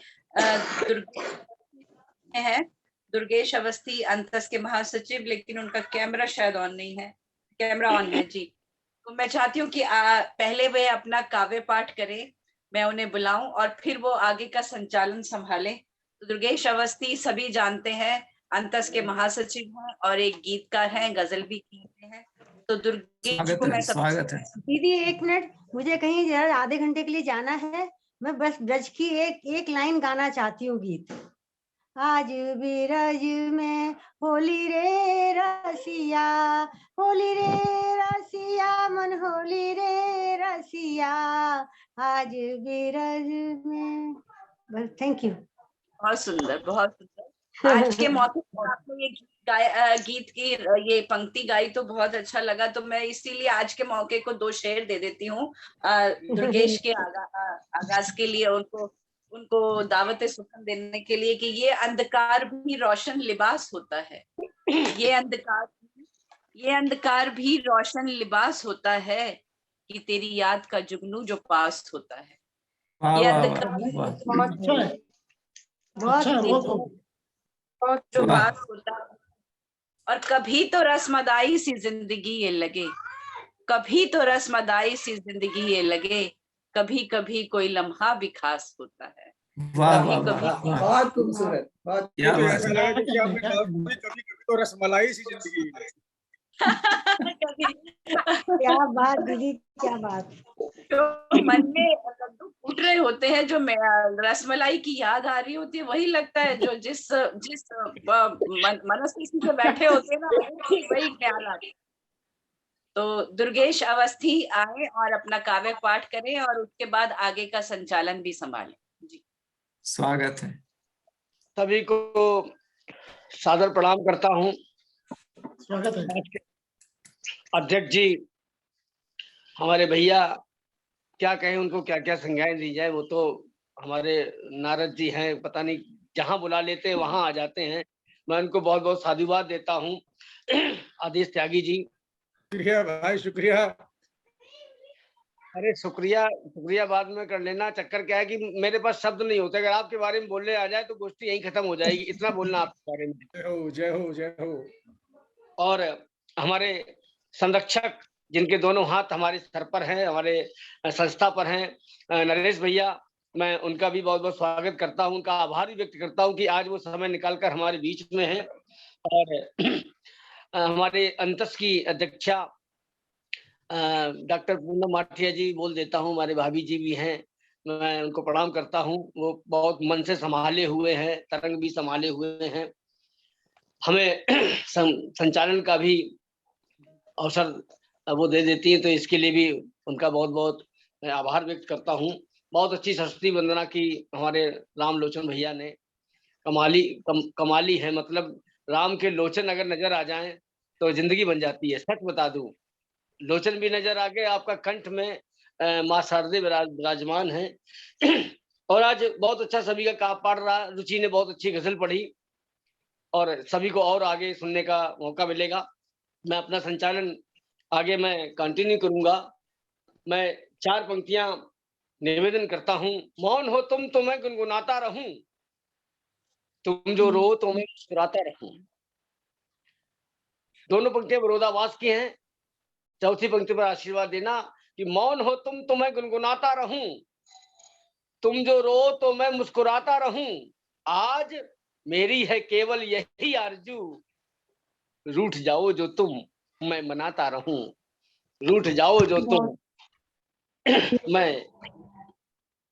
दुर्गेश अवस्थी अंतस के महासचिव, लेकिन उनका कैमरा शायद ऑन नहीं है। कैमरा ऑन है जी। तो मैं चाहती हूँ कि पहले वे अपना काव्य पाठ करें, मैं उन्हें बुलाऊं और फिर वो आगे का संचालन संभालें। तो दुर्गेश अवस्थी सभी जानते हैं, अंतस के महासचिव हैं और एक गीतकार हैं, गजल भी कीते हैं। तो दुर्गेश को मैं स्वागत है। दीदी एक मिनट, मुझे कहीं जरा आधे घंटे के लिए जाना है, मैं बस ब्रज की एक लाइन गाना चाहती हूँ गीत। आज बिरज में होली रे रसिया, होली रे रसिया, मन होली रे रसिया, आज बिरज में। बस, थैंक यू। बहुत सुंदर, बहुत सुंदर। आज के मौके पर आपने ये गीत की ये पंक्ति गाई तो बहुत अच्छा लगा, तो मैं इसीलिए आज के मौके को 2 शेर दे देती हूँ दुर्गेश के आगाज के लिए, उनको दावत सुखन देने के लिए, कि ये अंधकार भी रोशन लिबास होता है, ये अंधकार भी रोशन लिबास होता है, कि तेरी याद का जुगनू जो पास होता है। ये अंधकार बहुत जो पास होता है, और कभी तो रस्मदाई सी जिंदगी ये लगे, कभी तो रस्मदाई सी जिंदगी ये लगे, कभी कभी कोई लम्हा भी खास होता है। बहुत खूबसूरत, कभी कभी तो रसमलाई सी जिंदगी। क्या बात दीदी, क्या बात। तो मन में लड्डू फूट रहे होते हैं, जो रसमलाई की याद आ रही होती है, वही लगता है जो जिस मनस्थिति से बैठे होते हैं ना, वही ख्याल आता है। तो दुर्गेश अवस्थी आए और अपना काव्य पाठ करें, और उसके बाद आगे का संचालन भी संभालें जी। स्वागत है। सभी को सादर प्रणाम करता हूँ। स्वागत है। अध्यक्ष जी, हमारे भैया, क्या कहें उनको, क्या क्या संज्ञाएं दी जाए, वो तो हमारे नारद जी हैं, पता नहीं जहां बुला लेते हैं वहां आ जाते हैं। मैं उनको बहुत बहुत साधुवाद देता हूँ। आदेश त्यागी जी, शुक्रिया भाई, शुक्रिया। अरे शुक्रिया शुक्रिया बाद में कर लेना। चक्कर क्या है कि मेरे पास शब्द नहीं होते, अगर आपके बारे में बोलने आ जाए तो गोष्ठी यहीं खत्म हो जाएगी, इतना बोलना आपके बारे में। जय हो, जय हो, जय हो। और हमारे संरक्षक जिनके दोनों हाथ हमारे सर पर हैं, हमारे संस्था पर हैं, नरेश भैया, मैं उनका भी बहुत बहुत स्वागत करता हूं, उनका आभार भी व्यक्त करता हूं कि आज वो समय निकालकर हमारे बीच में हैं। और हमारे अंतस की अध्यक्षा डॉक्टर पूनम माठिया जी बोल देता हूँ, हमारे भाभी जी भी हैं, मैं उनको प्रणाम करता हूँ। वो बहुत मन से संभाले हुए हैं, तरंग भी संभाले हुए हैं, हमें संचालन का भी अवसर वो दे देती है, तो इसके लिए भी उनका बहुत बहुत मैं आभार व्यक्त करता हूँ। बहुत अच्छी सरस्वती वंदना की हमारे राम लोचन भैया ने, कमाली है, मतलब राम के लोचन अगर नजर आ जाएं तो जिंदगी बन जाती है। सच बता दूं, लोचन भी नजर आ गए, आपका कंठ में माँ शारदे विराजमान है। और आज बहुत अच्छा सभी का काम पढ़ रहा, रुचि ने बहुत अच्छी गजल पढ़ी और सभी को और आगे सुनने का मौका मिलेगा। मैं अपना संचालन आगे मैं कंटिन्यू करूंगा। मैं 4 पंक्तियां निवेदन करता हूं। मौन हो तुम तो मैं गुनगुनाता रहूं, तुम जो रो तो मैं मुस्कुराता रहूं। दोनों पंक्तियां विरोधाभास की हैं। चौथी पंक्ति पर आशीर्वाद देना कि मौन हो तुम तो मैं गुनगुनाता रहूं, तुम जो रो तो मैं मुस्कुराता रहूं। आज मेरी है केवल यही आरजू, रूठ जाओ जो तुम मैं मनाता रहूं, रूठ जाओ जो तुम मैं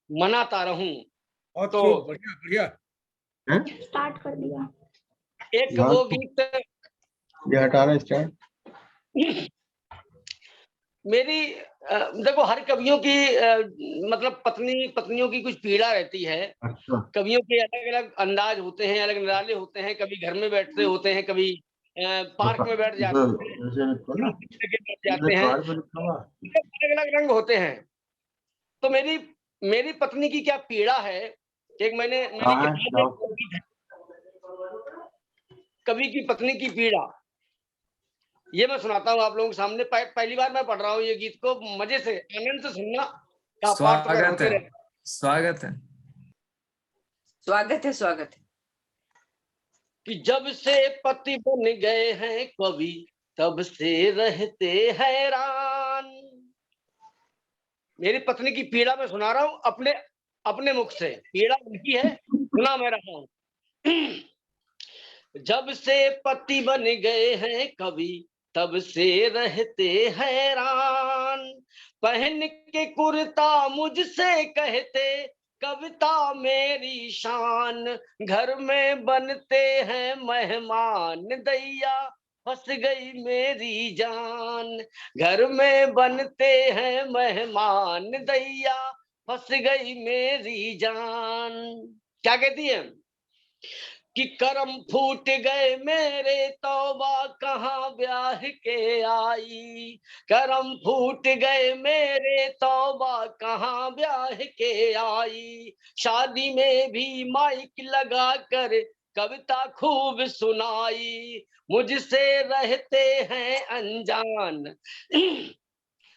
मनाता रहूं। तो बढ़िया बढ़िया स्टार्ट कर दिया। एक वो गीत ये हटा रहा स्टार्ट। मेरी देखो, हर कवियों की मतलब पत्नियों की कुछ पीड़ा रहती है। अच्छा। कवियों के अलग अलग अंदाज होते हैं, अलग निराले होते हैं। कभी घर में बैठते होते हैं, कभी पार्क में बैठ जाते हैं, अलग अलग रंग होते हैं। तो मेरी पत्नी की क्या पीड़ा है, एक मेरी किताब में कवि की पत्नी की पीड़ा, ये मैं सुनाता हूँ आप लोगों के सामने। पहली बार मैं पढ़ रहा हूँ ये गीत को, मजे से आनंद से सुनना। स्वागत है, स्वागत है, स्वागत है, स्वागत है। कि जब से पति बन गए हैं कवि, तब से रहते हैरान। मेरी पत्नी की पीड़ा मैं सुना रहा हूँ अपने मुख से, पीड़ा उनकी है, सुना मैं रहा हूँ। जब से पति बन गए हैं कवि, तब से रहते हैरान। पहन के कुर्ता मुझसे कहते कविता मेरी शान। घर में बनते हैं मेहमान दैया, फंस गई मेरी जान। घर में बनते हैं मेहमान दैया, फंस गई मेरी जान। क्या कहती है कि करम फूट गए मेरे, तौबा कहाँ ब्याह के आई। करम फूट गए मेरे, तौबा कहाँ ब्याह के आई। शादी में भी माइक लगा कर कविता खूब सुनाई। मुझसे रहते हैं अनजान,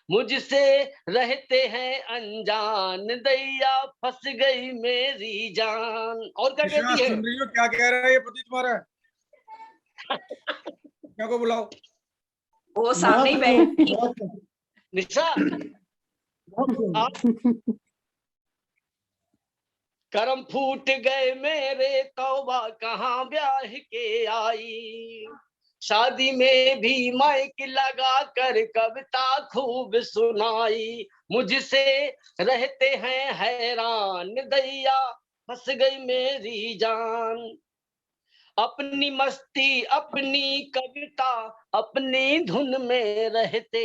मुझसे रहते हैं अनजान दैया, फंस गई मेरी जान। और क्या कहती है? सुन रही हो क्या कह रहा है ये पति तुम्हारा? क्या को बुलाओ, वो सामने ही बैठी निशा। करम फूट गए मेरे, तौबा कहाँ ब्याह के आई। शादी में भी माइक लगा कर कविता खूब सुनाई। मुझसे रहते हैं हैरान दैया, फंस गई मेरी जान। अपनी मस्ती अपनी कविता अपनी धुन में रहते,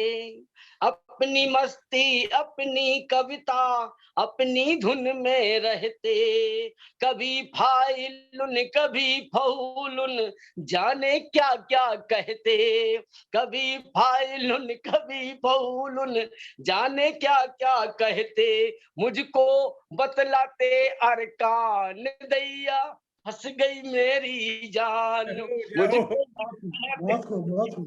अपनी मस्ती अपनी कविता अपनी धुन में रहते। कभी फाइलुन कभी फौलुन जाने क्या क्या कहते। कभी फाइलुन कभी फौलुन जाने क्या क्या कहते। मुझको बतलाते अरकान दैया, फंस गई मेरी जान, मुझको बहुत खूब, बहुत खूब।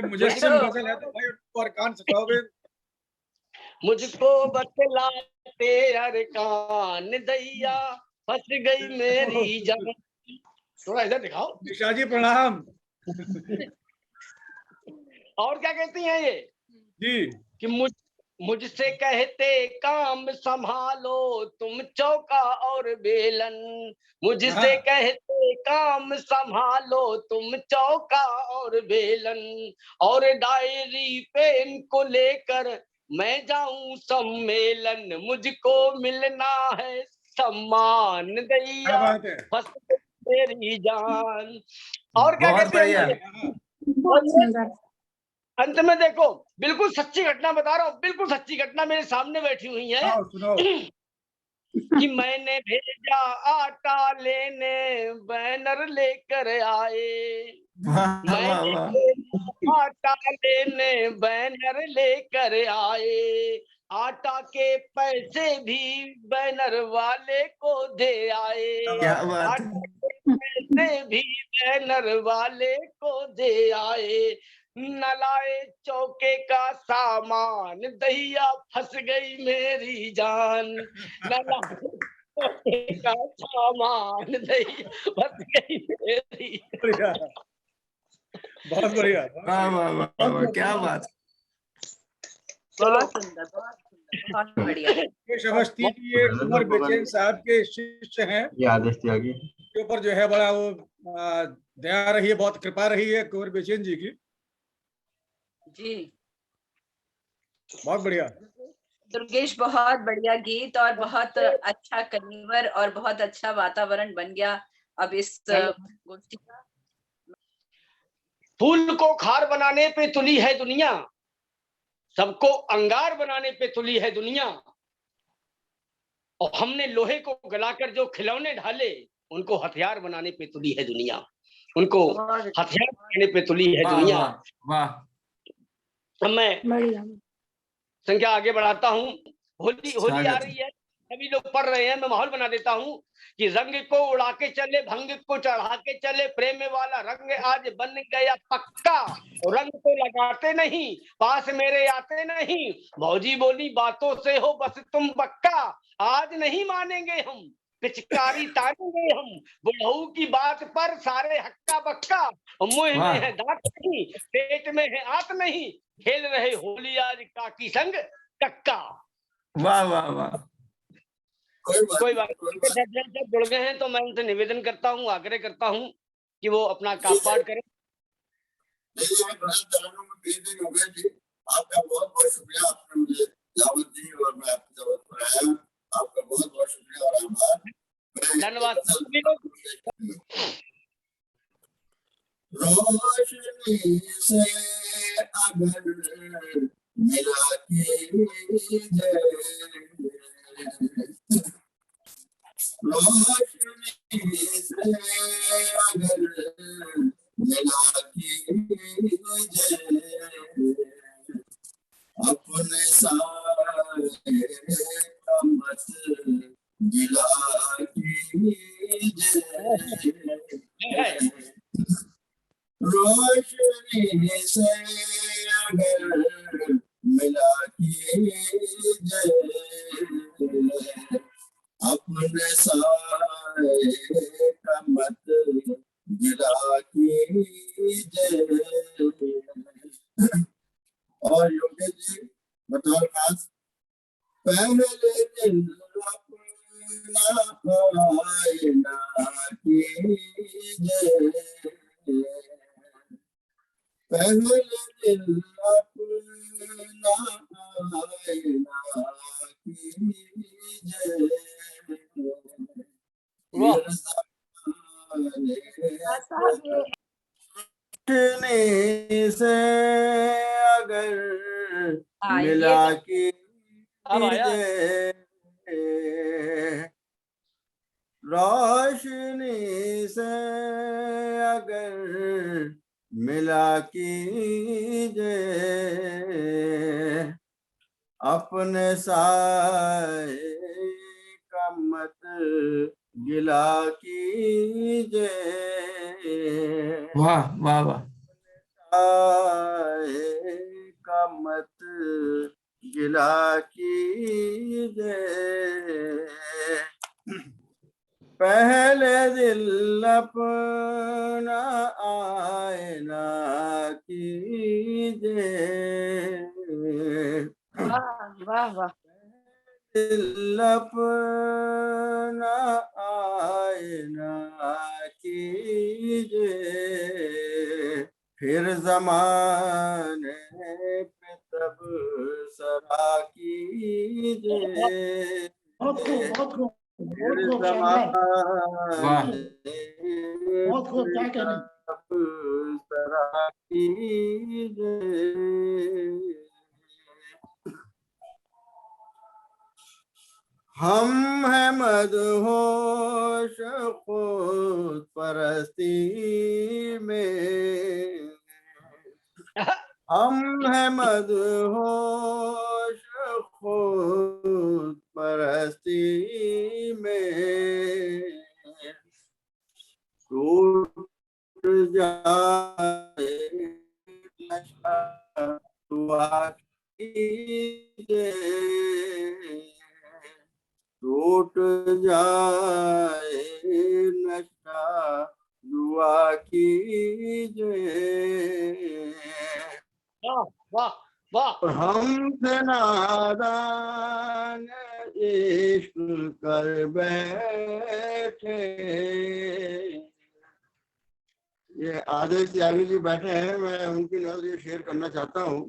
मुझे गजल है तो भाई और कान सजाओगे। मुझको बतलाते हर कान दैया, फंस गई मेरी जान। थोड़ा इधर दिखाओ। निशा जी प्रणाम। और क्या कहती हैं ये जी कि मुझसे कहते काम संभालो तुम चौका और बेलन, मुझसे कहते काम संभालो तुम चौका और बेलन, और डायरी पेन को लेकर मैं जाऊं सम्मेलन, मुझको मिलना है सम्मान दैया, फंस मेरी जान। और क्या कहते हैं? बहुत सुंदर। अंत में देखो, बिल्कुल सच्ची घटना बता रहा हूँ, बिल्कुल सच्ची घटना मेरे सामने बैठी हुई है कि मैंने भेजा आटा लेने बैनर लेकर आए, मैंने भेजा आटा लेने बैनर लेकर आए, आटा के पैसे भी बैनर वाले को दे आए, आटा के पैसे भी बैनर वाले को दे आए, न लाए चौके का सामान दैया, फंस गई मेरी जान, न लाए चौके का सामान दैया, फंस गई मेरी। बहुत बढ़िया। वाह वाह वाह वाह, क्या बात। बहुत सुंदर, बहुत सुंदर, बहुत बढ़िया। अवस्थी जी ये कुंवर बेचैन साहब के शिष्य हैं। ये आदेश त्यागी के ऊपर जो है बड़ा वो दया रही है, बहुत कृपा रही है कुंवर बेचैन जी की। जी बहुत बढ़िया दुर्गेश, बहुत बढ़िया गीत और बहुत अच्छा कन्वर और बहुत अच्छा वातावरण बन गया अब इस गोष्ठी का। फूल को खार बनाने पे तुली है दुनिया, सबको अंगार बनाने पे तुली है दुनिया, और हमने लोहे को गलाकर जो खिलौने ढाले उनको हथियार बनाने पे तुली है दुनिया, उनको हथियार बनाने पे तुली है दुनिया। वाह। अब मैं संख्या आगे बढ़ाता हूँ। होली आ रही है, सभी लोग पढ़ रहे हैं, मैं माहौल बना देता हूँ कि रंग को उड़ा के चले, भंग को चढ़ा के चले, प्रेम वाला रंग आज बन गया पक्का, रंग तो लगाते नहीं, पास मेरे आते नहीं, भौजी बोली बातों से हो बस तुम पक्का, आज नहीं मानेंगे हम, पिचकारी तानेंगे हम, बुढ़ऊ की बात पर सारे हक्का बक्का, मुंह में है दांत नहीं, पेट में है आत नहीं, खेल रहे होली आज काकी संग कक्का। वाह वाह वाह। कोई बात नहीं, जब जुड़ गए हैं तो मैं उनसे निवेदन करता हूँ, आग्रह करता हूँ कि वो अपना काम पाठ करें। आपका बहुत बहुत शुक्रिया, आपने मुझे दावत दी और मैं आपकी दावत पर आया, आपका बहुत बहुत शुक्रिया और आभार। धन्यवाद। रोशनी से अगर मिला के जाए, रोशनी से अगर मिला के जाए, अपने सारे का मत गिला कीजिए, रोशनी से अगर मिला कीजिए, अपने सारे का मत गिला कीजिए। और योगेश जी बतौर खास, पहले दिन अपना आईना कीजिए, पहले दिन अपना आईना कीजिए, से अगर मिला कीजिए, रोशनी से अगर मिला कीजिए, अपने साए का मत गिला की कीजिए, वाह वाह वाह। का मत गिला कीजिए, पहले दिल अपना आईना कीजिए, वाह वाह। दिल अपना आईना कीजिए, फिर ज़माने पे तब सरा कीजिए, बहुत खूब, बहुत खूब, फिर बहुत खूब, शानदार, ज़माने बहुत खूब, क्या कहने। तब सरा कीजिए। हम हैं मदहोश खुद परस्ती में, हम हैं मदहोश खुद परस्ती में, टूट जाए नशा दुआ कीजिए, टूट जाए नशा दुआ कीजिए, वाह वाह। और हमसे नादान इश्क कर बैठे, ये आदर्श त्यागी जी बैठे हैं, मैं उनकी नजर शेयर करना चाहता हूँ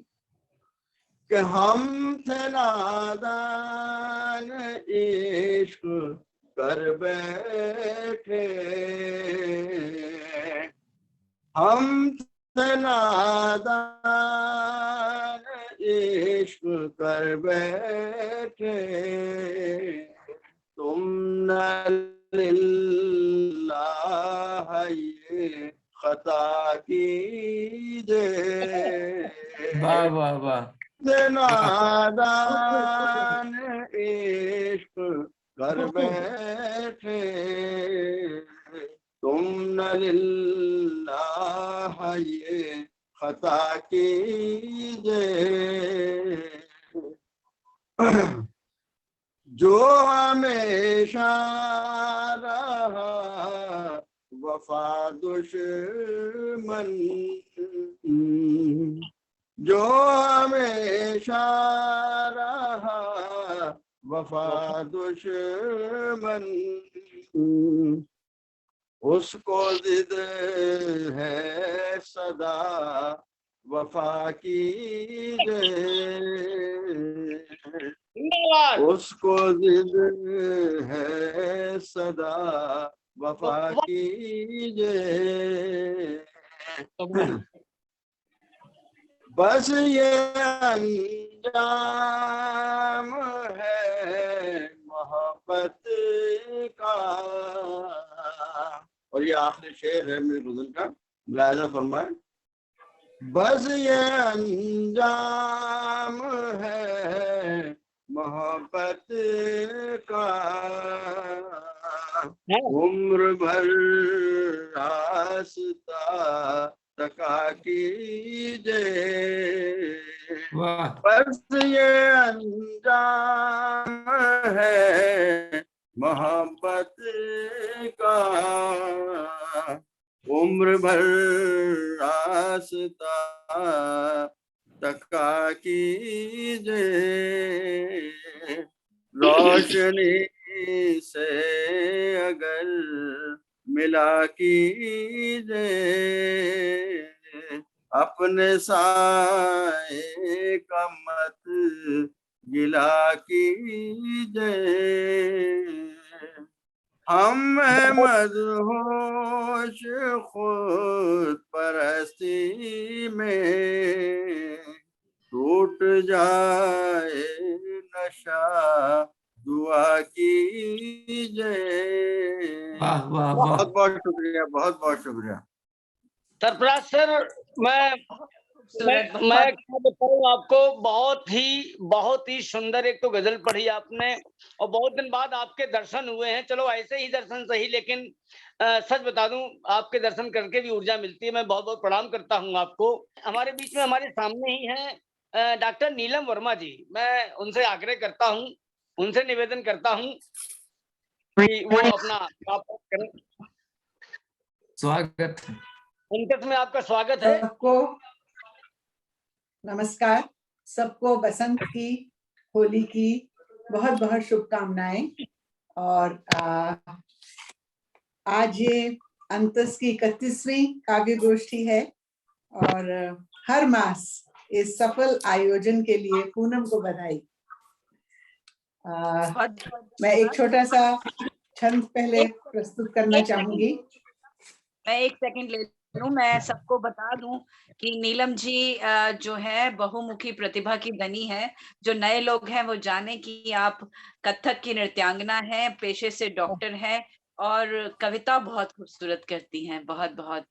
कि हमसे नादान इश्क कर बैठे, हमसे नादान इश्क कर बैठे, तुम न लिल्लाह ये खता कीजिए, वाह वाह वाह। नादान इश्क कर बैठे, तुम न लिल्लाह ये खता कीजिए, जो हमेशा रहा वफा दुश्मन, जो हमेशा रहा वफा दुश्मन, उसको जिद है सदा वफा कीजिए, उसको जिद है सदा वफा कीजिए, बस ये अंजाम है मोहब्बत का, और ये आखिरी शेर है मेरे गुज़र का, मुलाहिज़ा फरमाए, बस ये अंजाम है मोहब्बत का, उम्र भर रास्ता तका कीजिए, बस ये अंजाम है मोहब्बत का, उम्र भर रास्ता तका कीजिए, रोशनी से अगर मिला कीजिए, अपने साए का मत गिला कीजिए, हम हैं मदहोश खुद परस्ती में, टूट जाए नशा दुआ कीजिए। वाह वाह वाह। बहुत बहुत शुक्रिया, बहुत बहुत शुक्रिया। सरफराज सर, मैं खूबसूरत, मैं क्या बताऊं आपको, बहुत ही सुंदर एक तो गजल पढ़ी आपने, और बहुत दिन बाद आपके दर्शन हुए हैं। चलो ऐसे ही दर्शन सही, लेकिन सच बता दूं, आपके दर्शन करके भी ऊर्जा मिलती है। मैं बहुत बहुत प्रणाम करता हूं आपको। हमारे बीच में, हमारे सामने ही हैं डॉक्टर नीलम वर्मा जी। मैं उनसे आग्रह करता हूं, उनसे निवेदन करता हूं कि वो अपना करें। स्वागत है। उनके में आपका स्वागत है। सबको नमस्कार। सबको बसंत की, होली की बहुत बहुत शुभकामनाएं। और आज ये अंतस की 31वीं काव्य गोष्ठी है, और हर मास इस सफल आयोजन के लिए पूनम को बधाई। मैं एक छोटा सा छंद पहले प्रस्तुत करना चाहूंगी। मैं एक सेकंड ले लूं। मैं सबको बता दूं कि नीलम जी जो है बहुमुखी प्रतिभा की धनी है। जो नए लोग हैं वो जाने कि आप कथक की नृत्यांगना है, पेशे से डॉक्टर हैं, और कविता बहुत खूबसूरत करती हैं। बहुत बहुत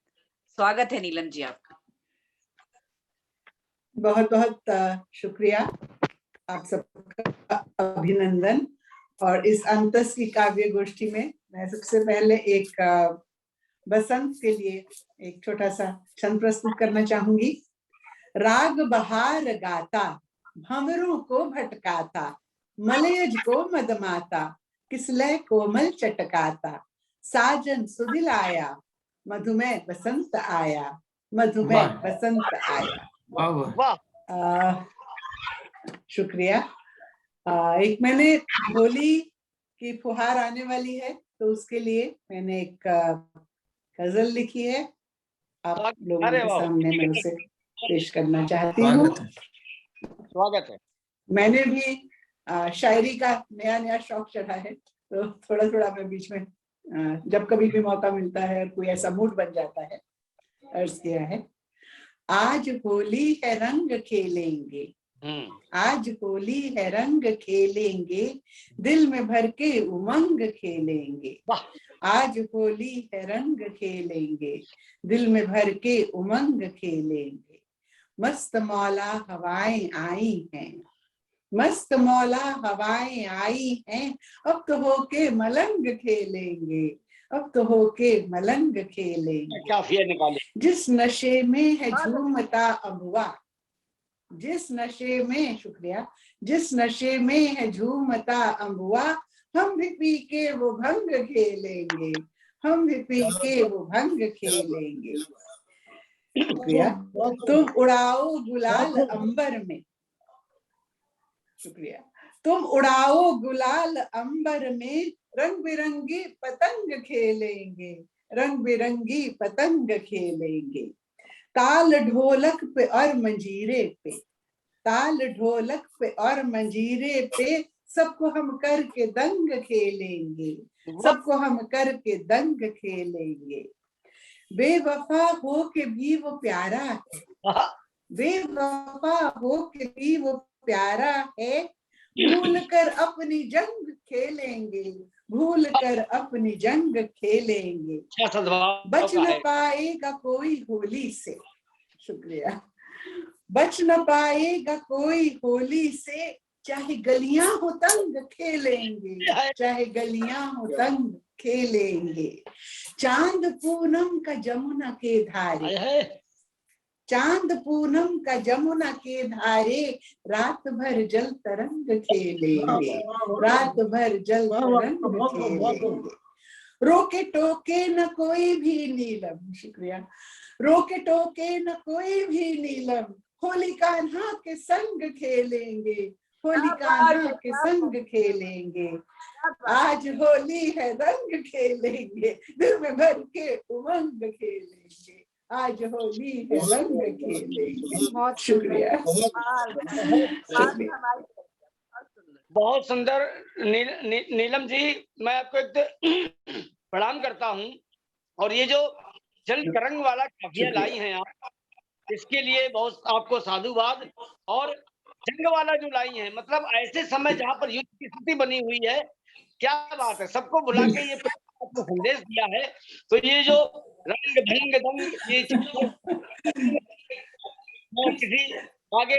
स्वागत है नीलम जी आपका। बहुत बहुत शुक्रिया, आप सबका अभिनंदन। और इस अंतस की काव्य गोष्ठी में मैं सबसे पहले एक बसंत के लिए एक छोटा सा छंद प्रस्तुत करना चाहूंगी। राग बहार गाता, भंवरों को भटकाता, मलयज को मदमाता, किसलय कोमल चटकाता, साजन सुधिलाया, मधुमेह बसंत आया, मधुमेह बसंत आया। शुक्रिया। एक मैंने होली की फुहार आने वाली है, तो उसके लिए मैंने एक गजल लिखी है। आप लोगों के सामने मैं उसे पेश करना चाहती हूँ। स्वागत है। मैंने भी शायरी का नया नया शौक चढ़ा है, तो थोड़ा थोड़ा मैं बीच में जब कभी भी मौका मिलता है और कोई ऐसा मूड बन जाता है, अर्ज किया है। आज होली है रंग खेलेंगे, आज होली है रंग खेलेंगे, दिल में भर के उमंग खेलेंगे। आज होली है रंग खेलेंगे, दिल में भर के उमंग खेलेंगे। मस्त मौला हवाएं आई हैं, मस्त मौला हवाएं आई हैं, अब तो होके मलंग खेलेंगे, अब तो होके मलंग खेलेंगे। जिस नशे में है झूमता अबुआ, जिस नशे में, शुक्रिया, जिस नशे में है झूमता अम्बुआ, हम भी पी के वो भंग खेलेंगे, हम भी पी के वो भंग खेलेंगे। शुक्रिया। तुम उड़ाओ गुलाल अंबर में, शुक्रिया, तुम उड़ाओ गुलाल अंबर में, रंग बिरंगी पतंग खेलेंगे, रंग बिरंगी पतंग खेलेंगे। ताल ढोलक पे और मंजीरे पे, ताल ढोलक पे और मंजीरे पे, सबको हम करके दंग खेलेंगे, सबको हम करके दंग खेलेंगे। बेवफा हो के भी वो प्यारा है, बेवफा हो के भी वो प्यारा है, भूल कर अपनी जंग खेलेंगे, भूल कर अपनी जंग खेलेंगे। बच न पाएगा कोई होली से, शुक्रिया, बच न पाएगा कोई होली से, चाहे गलियां हो तंग खेलेंगे, चाहे गलियां हो तंग खेलेंगे। चांद पूनम का जमुना के धारे, चांद पूनम का जमुना के धारे, रात भर जल तरंग खेलेंगे, रात भर जल तरंग खेलेंगे। रोके टोके न कोई भी नीलम, शुक्रिया, रोके टोके न कोई भी नीलम, होली कान्हा के संग खेलेंगे, होली कान्हा के संग खेलेंगे। आज होली है रंग खेलेंगे, दिल में भर के उमंग खेलेंगे, आज होली है रंग खेलेंगे। शुक्रिया। बहुत सुंदर नीलम जी, मैं आपको एक प्रणाम करता हूं। और ये जो जल तरंग वाला काव्य लाई हैं आप, इसके लिए बहुत आपको साधुवाद। और जंग वाला जो लाई है, मतलब ऐसे समय जहां पर युद्ध की स्थिति बनी हुई है, क्या बात है, सबको बुला के ये संदेश दिया है। तो ये जो रंग ढंग दंग, ये मैं किसी आगे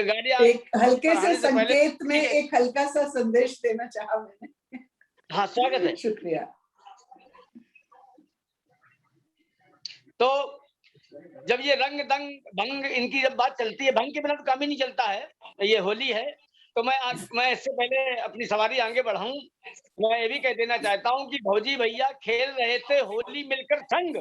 गाड़ी एक हल्के से बढ़ाने से पहले संकेत में एक हल्का सा संदेश देना चाहा मैंने। हाँ, स्वागत है। शुक्रिया। तो जब ये रंग दंग भंग इनकी जब बात चलती है, भंग के बिना तो काम ही नहीं चलता है, ये होली है। तो मैं इससे पहले अपनी सवारी आगे बढ़ाऊं, मैं ये भी कह देना चाहता हूं कि भौजी भैया खेल रहे थे होली मिलकर संग,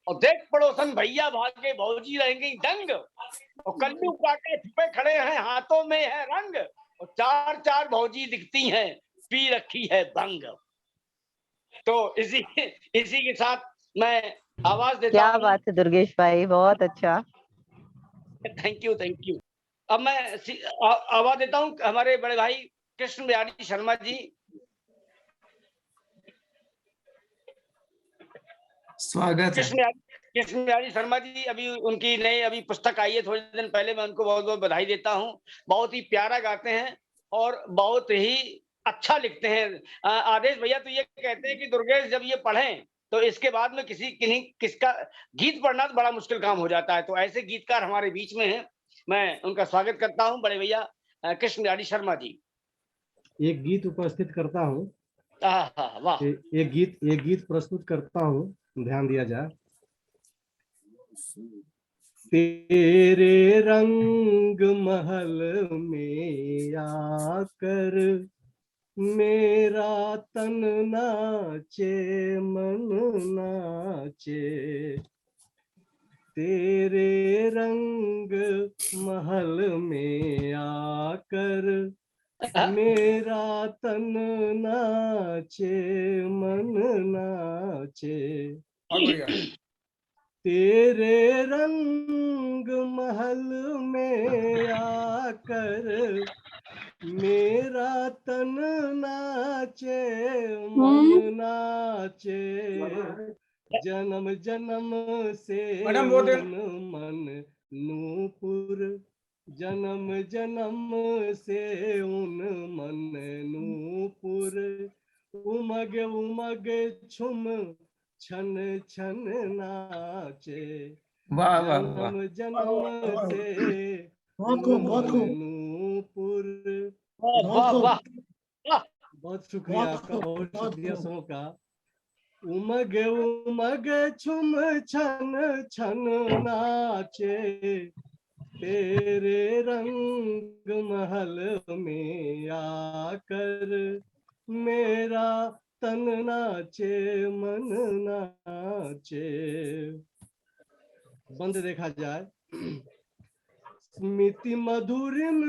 और देख पड़ोसन भैया भागे भौजी रहेंगी दंग, और कल्लू काके छुपे खड़े हैं हाथों में है रंग, और चार चार भौजी दिखती हैं पी रखी है भंग। तो इसी के साथ मैं आवाज देता हूं। क्या बात है दुर्गेश भाई, बहुत अच्छा। Thank you. अब मैं आवाज देता हूं हमारे बड़े भाई कृष्ण बिहारी शर्मा जी। स्वागत है। कृष्ण बिहारी शर्मा जी, अभी उनकी नई अभी पुस्तक आई है, थोड़े दिन पहले, मैं उनको बहुत बहुत बधाई देता हूं। बहुत ही प्यारा गाते हैं और बहुत ही अच्छा लिखते हैं। आदेश भैया तो ये कहते हैं कि दुर्गेश जब ये पढ़ें तो इसके बाद में किसका गीत पढ़ना तो बड़ा मुश्किल काम हो जाता है। तो ऐसे गीतकार हमारे बीच में हैं, मैं उनका स्वागत करता हूं, बड़े भैया कृष्ण बिहारी शर्मा जी। एक गीत उपस्थित करता हूँ। वाह। एक गीत प्रस्तुत करता हूँ, ध्यान दिया जाए। तेरे रंग महल में आकर मेरा तन नाचे मन नाचे, तेरे रंग महल में आकर मेरा तन नाचे मन नाचे, तेरे रंग महल में आकर मेरा तन नाचे मन नाचे, जन्म जन्म से मन नूपुर, जन्म जन्म से उन मन नूपुर, उमग उमग छुम छन छन नाचे, जन्म जन्म से नूपुर। बहुत शुक्रिया आपका, बहुत शुक्रिया सबका। उमग उमग छुम छन छन नाचे, तेरे रंग महल में आकर मेरा तन नाचे मन नाचे। बंद देखा जाए। स्मृति मधुरिम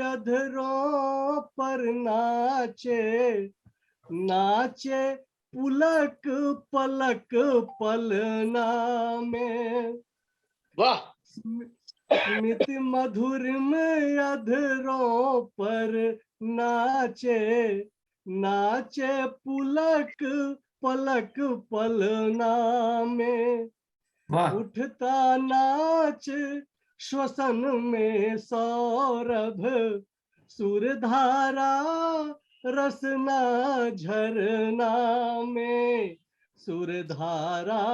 अधरों पर नाचे, नाचे पुलक पलक पलना में। वाह। स्मृति मधुरिम अधरों पर नाचे, नाचे पुलक पलक पलना में। उठता नाच श्वसन में सौरभ, सुरधारा रसना झरना में, सुरधारा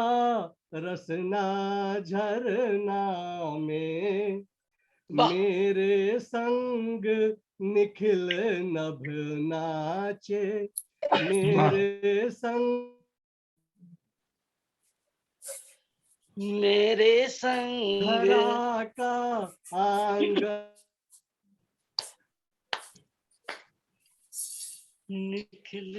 रसना झरना में। मेरे संग निखिल नभ नाचे, मेरे संग मेरे संग हरा का आंगन निखिल।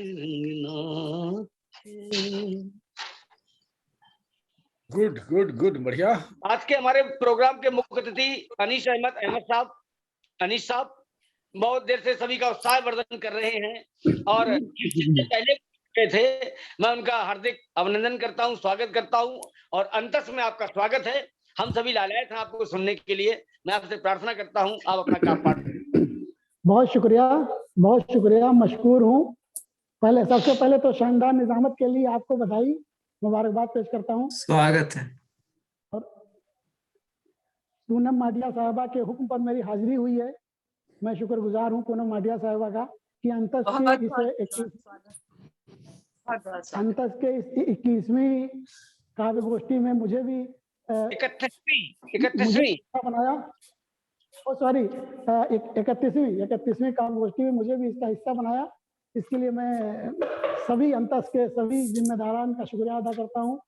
गुड गुड गुड, बढ़िया। आज के हमारे प्रोग्राम के मुख्य अतिथि अनीश अहमद साहब। अनीश साहब बहुत देर से सभी का उत्साह वर्धन कर रहे हैं और पहले थे, मैं उनका हार्दिक अभिनंदन करता हूं, स्वागत करता हूं और अंतस में आपका स्वागत है। हम सभी लालायत हैं आपको सुनने के लिए। मैं आपसे प्रार्थना करता हूं आप अपना काम पाठ। बहुत शुक्रिया, मशकूर हूँ। सबसे पहले तो शानदार निजामत के लिए आपको बधाई मुबारकबाद पेश करता हूँ। स्वागत है। और पूनम माडिया साहबा के हुक्म पर मेरी हाजिरी हुई है। मैं शुक्रगुजार हूँ पूनम माडिया साहबा का कि अंतस के 21वीं काव्य गोष्ठी में मुझे भी 31वीं बनाया, ओ सॉरी 31वीं काव्यगोष्ठी में मुझे भी इसका हिस्सा बनाया। इसके लिए मैं सभी अंतस के सभी जिम्मेदारान का शुक्रिया अदा करता हूँ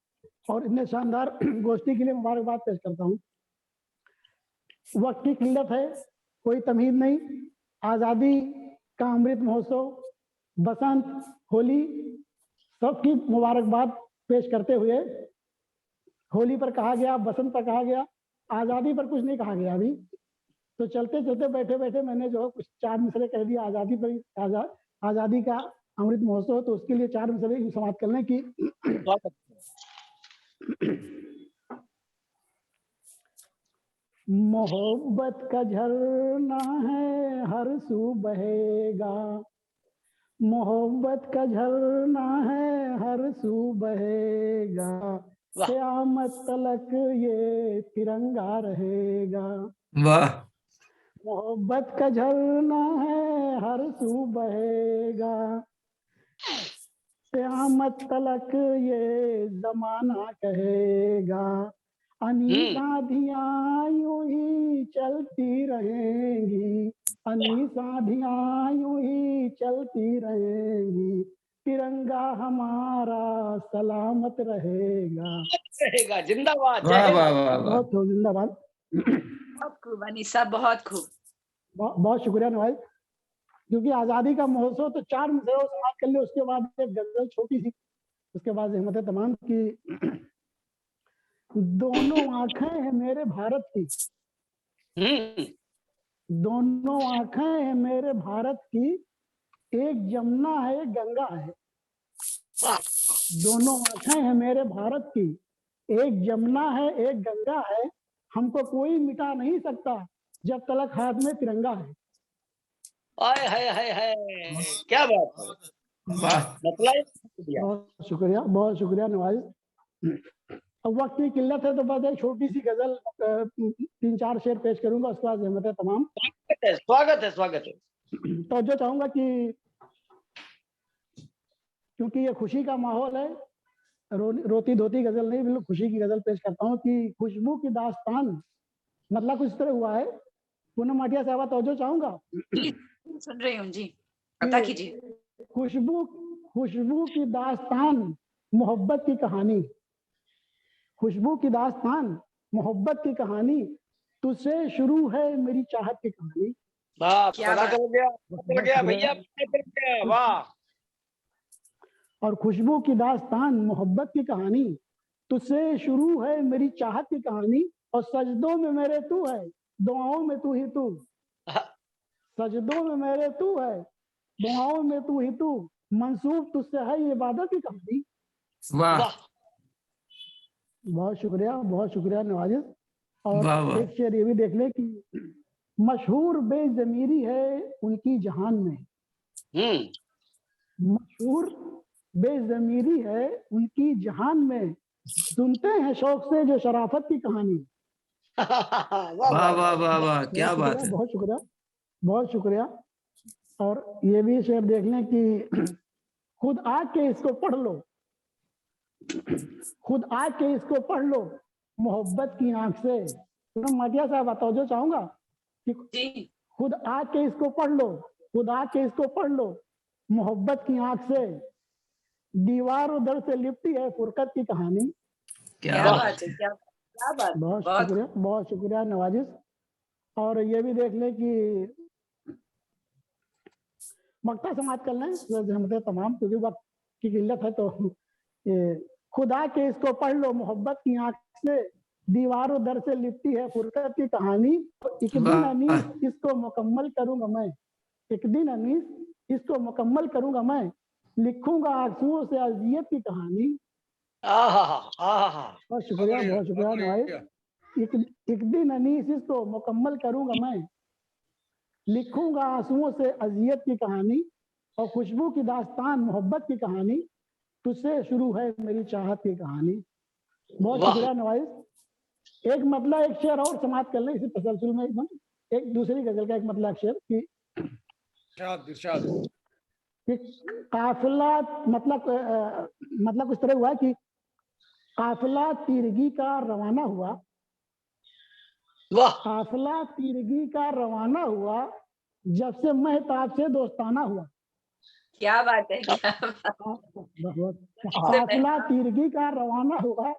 और इतने शानदार गोष्ठी के लिए मुबारकबाद पेश करता हूँ। वक्त की किल्लत है, कोई तमीज नहीं। आज़ादी का अमृत महोत्सव, बसंत, होली सबकी मुबारकबाद पेश करते हुए, होली पर कहा गया, बसंत पर कहा गया, आज़ादी पर कुछ नहीं कहा गया अभी। तो चलते चलते बैठे बैठे मैंने जो कुछ 4 मिसरे कह दिया आज़ादी पर, आज़ादी का अमृत महोत्सव, तो उसके लिए 4 मिसरे समाप्त करने की। मोहब्बत का झरना है हर सू बहेगा, मोहब्बत का झरना है हर सू बहेगा, क़यामत तलक ये तिरंगा रहेगा। वाह। मोहब्बत का झरना है हर सू बहेगा, क़यामत तलक ये जमाना कहेगा, अनीस आंधियां यूं ही चलती रहेंगी, अनीस आंधियां यूं ही चलती रहेंगी, तिरंगा हमारा सलामत रहेगा। जिंदाबाद। वाह वाह वाह वाह। बहुत खूब, जिंदाबाद। बहुत खूब अनीसा, बहुत खूब। बहुत शुक्रिया नवाज। क्योंकि आज़ादी का महोत्सव तो 4 मिसरे समाप्त कर ले, उसके बाद एक गजल छोटी सी, उसके बाद हिम्मत तमाम की। दोनों आंखें हैं मेरे भारत की, दोनों आंखें हैं मेरे भारत की, एक जमुना है एक गंगा है। दोनों आंखें हैं मेरे भारत की, एक जमुना है एक गंगा है, हमको कोई मिटा नहीं सकता जब तलक हाथ में तिरंगा है। आय हाय हाय हाय, क्या बात है। बहुत शुक्रिया नवाज। अब वक्त की किल्लत है तो बस एक छोटी सी गजल 3-4 शेर पेश करूंगा, उसके बाद हिम्मत तमाम। स्वागत है स्वागत है। तो जो चाहूंगा कि क्योंकि ये खुशी का माहौल है, रोती धोती गजल नहीं, बिल्कुल खुशी की गजल पेश करता हूँ कि खुशबू की दास्तान, मतलब कुछ तरह हुआ है। पूनम माटिया साहबा तवज्जो चाहूंगा। सुन रही हूँ जी, पता कीजिए। खुशबू की दास्तान मोहब्बत की कहानी, खुशबू की दास्तान मोहब्बत की कहानी, तुझसे शुरू है मेरी चाहत की कहानी। पता चल गया भैया, वाह। और खुशबू की दास्तान मोहब्बत की कहानी, तुझसे शुरू है मेरी चाहत की कहानी, और सजदों में मेरे तू है, दुआओं में तू ही तू, सजदों में मेरे तू है, दुआओं में तू ही तू, मंसूब तुझसे है ये इबादत की कहानी। वाह। बहुत शुक्रिया नवाजिश। और वाह वाह। एक शेर ये भी देख ले कि मशहूर बेजमीरी है उनकी जहान में, मशहूर बेजमीरी है उनकी जहान में, सुनते हैं शौक से जो शराफत की कहानी। वाह वाह वाह वाह, क्या बात है। बहुत शुक्रिया। और ये भी शेर देख लें कि खुद आके इसको पढ़ लो, खुद आके इसको पढ़ लो मोहब्बत की आंख से। माटिया साहब तवज्जो चाहूंगा कि खुद आके इसको पढ़ लो, खुद आके इसको पढ़ लो मोहब्बत की आंख से, दीवार उधर से लिपटी है फुरकत की कहानी। क्या बात है, क्या बात। बहुत शुक्रिया नवाजिश। और ये भी देख ले कि मक्ता समाप्त कर लें तमाम, क्योंकि वक्त की किल्लत है। तो खुदा के इसको पढ़ लो मोहब्बत की आंख से, दीवारों दर से लिपटी है फुरकत की कहानी। एक दिन अनीस इसको मुकम्मल करूंगा मैं, एक दिन अनीस इसको मुकम्मल करूंगा मैं, लिखूंगा आंसुओं से अज़ियत की कहानी। बहुत शुक्रिया नवाज। एक दिन अनीस इसको मुकम्मल करूंगा मैं, लिखूंगा आंसुओं से अज़ियत की कहानी, और खुशबू की दास्तान मोहब्बत की कहानी, तुझसे शुरू है मेरी चाहत की कहानी। बहुत शुक्रिया नवाज। एक मतलब एक शेर और समाप्त कर ले इसी तसलसल में, एकदम एक दूसरी गजल का एक मतलब शेर कि काफिला, मतलब कुछ तरह हुआ कि काफिला तीरगी का रवाना हुआ, वाह, काफिला तीरगी का रवाना हुआ, जब से महताब से दोस्ताना हुआ। क्या बात है, क्या काफिला तीरगी का रवाना हुआ,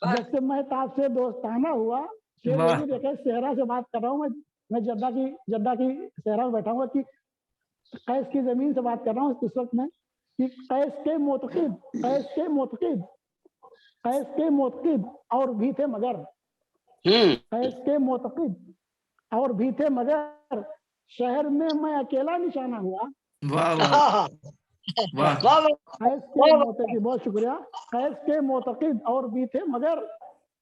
जब से महताब से दोस्ताना हुआ। शेर वाह। देखिए, देखे सहरा से बात कर रहा हूँ मैं जद्दा की सहरा में बैठा हुआ कि कैस की जमीन से बात कर रहा हूँ इस वक्त में कि कैस के मोतकिद और भी थे मगर, कैस के मोतकिद और भी थे मगर, शहर में मैं अकेला निशाना हुआ। वाह वाह वाह। कैस के मोतकिद, बहुत शुक्रिया। कैस के मोतकिद और भी थे मगर,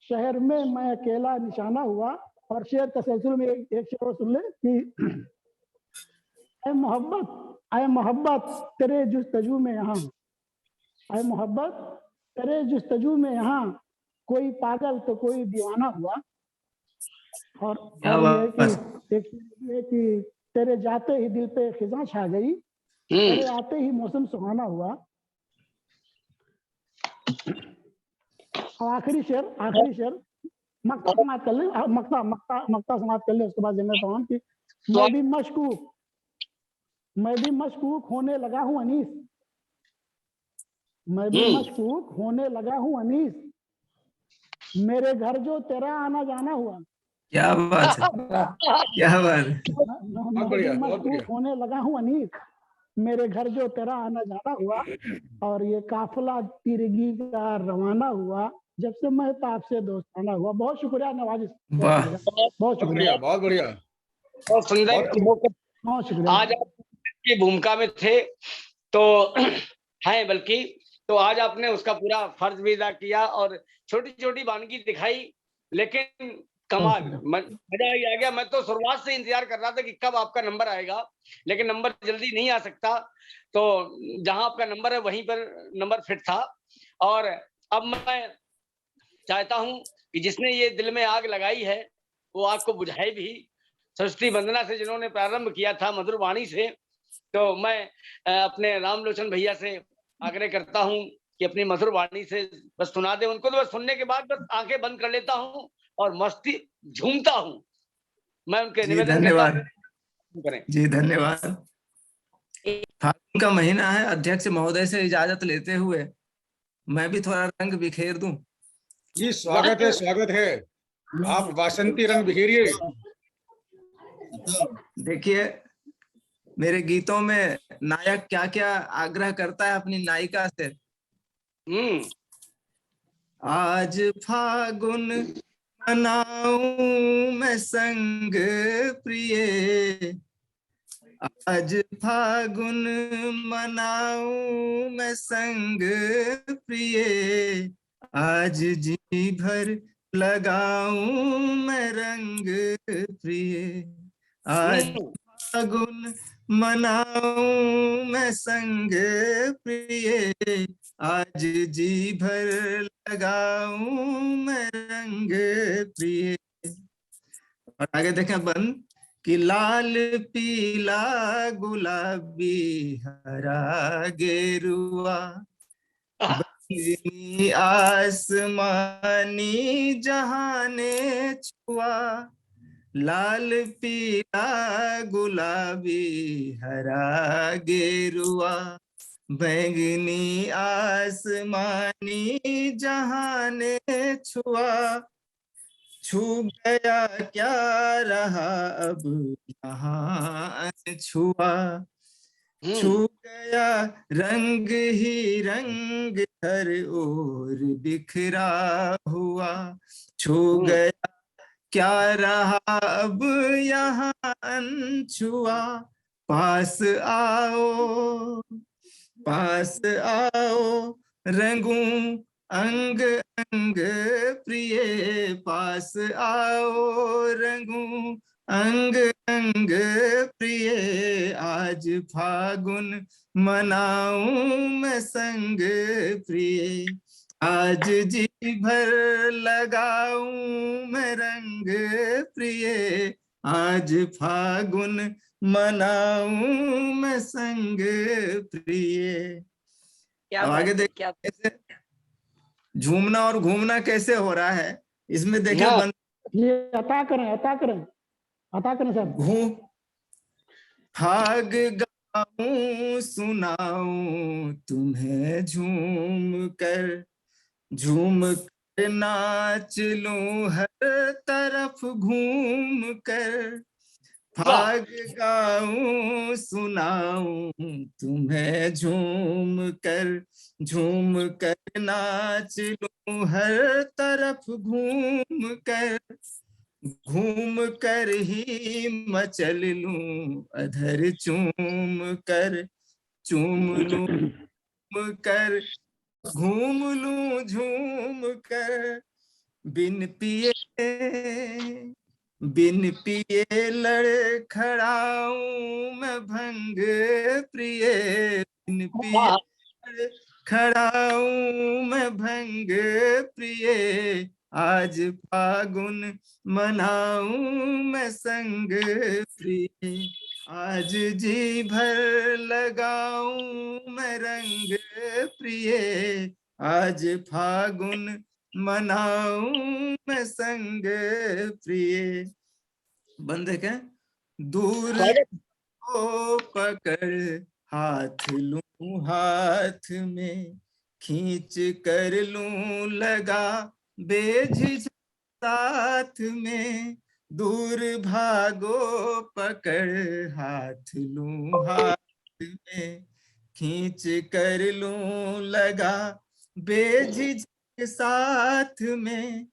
शहर में मैं अकेला निशाना हुआ। और शेर तसलसल में एक शेर और सुन ले कि ऐ मोहब्बत तेरे जुस्तजू में यहाँ, ऐ मोहब्बत तेरे जुस्तजू में यहाँ, कोई पागल तो कोई दीवाना हुआ। और ये कि तेरे जाते ही दिल पे खिजा छा गई, तेरे आते ही मौसम सुहाना हुआ। और आखिरी शेर मक्ता समाप्त कर ले, मक्ता समाप्त कर ले, उसके बाद जिम्मे तमाम की मैं भी मशकूक होने लगा हूँ अनीस, मैं भी मशकूक होने लगा हूँ अनीस, मेरे घर जो तेरा आना जाना हुआ। क्या बात है, क्या बात है। मैं भी मशकूक होने लगा हूँ अनीस, मेरे घर जो तेरा आना जाना हुआ। और ये काफिला तीरगी का रवाना हुआ, जब से महताब से दोस्ताना हुआ। बहुत शुक्रिया नवाजिश, बहुत शुक्रिया, बहुत बढ़िया। बहुत सुंदर। बहुत शुक्रिया। आज आप की भूमिका में थे तो हैं, बल्कि तो आज आपने उसका पूरा फर्ज भी अदा किया और छोटी छोटी वानगी दिखाई, लेकिन कमाल, मजा ही आ गया। मैं तो शुरुआत से इंतजार कर रहा था कि कब आपका नंबर आएगा, लेकिन नंबर जल्दी नहीं आ सकता, तो जहां आपका नंबर है वहीं पर नंबर फिट था। और अब मैं चाहता हूं कि जिसने ये दिल में आग लगाई है वो आग को बुझाए भी। सरस्वती वंदना से जिन्होंने प्रारंभ किया था, मधुर वाणी से, तो मैं अपने रामलोचन भैया से आग्रह करता हूं कि अपनी मधुर वाणी से बस सुना दे उनको। तो बस सुनने के बाद बस आंखें बंद कर लेता हूं और मस्ती झूमता हूं। मैं उनके निवेदन धन्यवाद करें जी, धन्यवाद। फागुन का महीना है, अध्यक्ष महोदय से इजाजत लेते हुए मैं भी थोड़ा रंग बिखेर दूं। जी स्वागत है, स्वागत है। आप वासंती रंग बिखेरिए। देखिए, मेरे गीतों में नायक क्या क्या आग्रह करता है अपनी नायिका से। आज फागुन मनाऊं मैं संग प्रिय, आज फागुन मनाऊं मैं संग प्रिय, आज जी भर लगाऊं मैं रंग प्रिय, आज फागुन मनाऊं मैं संग प्रिय, आज जी भर लगाऊं मैं रंग प्रिय। और आगे देखें बंद कि लाल पीला गुलाबी हरा गेरुआ, बैंगनी आसमानी जहाने छुआ, लाल पीला गुलाबी हरा गेरुआ, बैंगनी आसमानी जहाने छुआ, छू गया क्या रहा अब यहाँ छुआ, छू गया रंग ही रंग हर ओर बिखरा हुआ, छू गया क्या रहा अब यहाँ अनछुआ, पास आओ रंगूं अंग अंग प्रिय, पास आओ रंगूं अंग अंग प्रिय, आज फागुन मनाऊं मैं संग प्रिय, आज जी भर लगाऊं मैं रंग प्रिय, आज फागुन मनाऊं मैं संग प्रिय। अब आगे देखिए, झूमना और घूमना कैसे हो रहा है इसमें देखिए हाँ। ये अता करें साहब। घूम फाग गाऊं सुनाऊं तुम्हें झूम कर नाच लूं हर तरफ घूम कर। फाग गाऊं सुनाऊं तुम्हें झूम कर नाच लूं हर तरफ घूम कर ही मचल लूं अधर चूम लूं कर घूम लूं झूम कर। बिन पिए लड़खड़ाऊं मैं भंग प्रिय। बिन पिए खड़ाऊं मैं भंग प्रिय। आज फागुन मनाऊं मैं संग प्रिय। आज जी भर लगाऊं मैं रंग प्रिय। आज फागुन मनाऊं मैं संग प्रिय। बंदे क्या दूर को पकड़ हाथ लूं हाथ में खींच कर लूं लगा बेझिझक साथ में। दूर भागो पकड़ हाथ लूं हाथ में खींच कर लूं लगा बेझिझक साथ में।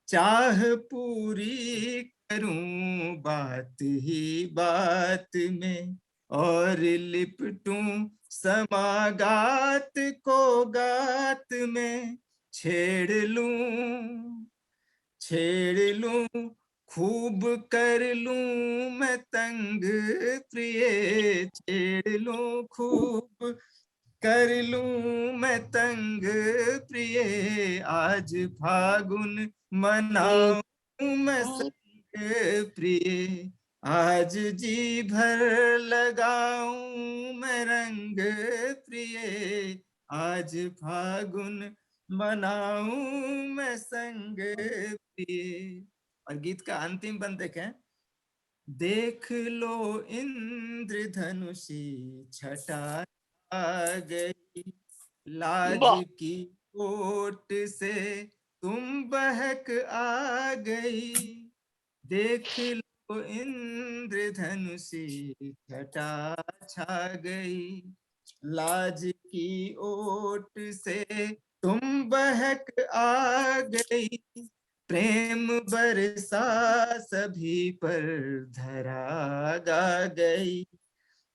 चाह पूरी करूं बात ही बात में और लिपटूं समागात को गात में। छेड़ लूं खूब कर लूं मैं तंग प्रिय। छेड़ लूं खूब कर लूं मैं तंग प्रिय। आज फागुन मनाऊं मैं संग प्रिय। आज जी भर लगाऊं मैं रंग प्रिय। आज फागुन मनाऊं मैं संग प्रिय। और गीत का अंतिम बंद देखें। देख लो इंद्रधनुषी छटा आ गई लाज की ओट से तुम बहक आ गई। देख लो इंद्रधनुषी छटा छा गई लाज की ओट से तुम बहक आ गई। प्रेम बरसा सभी पर धरा गा गई।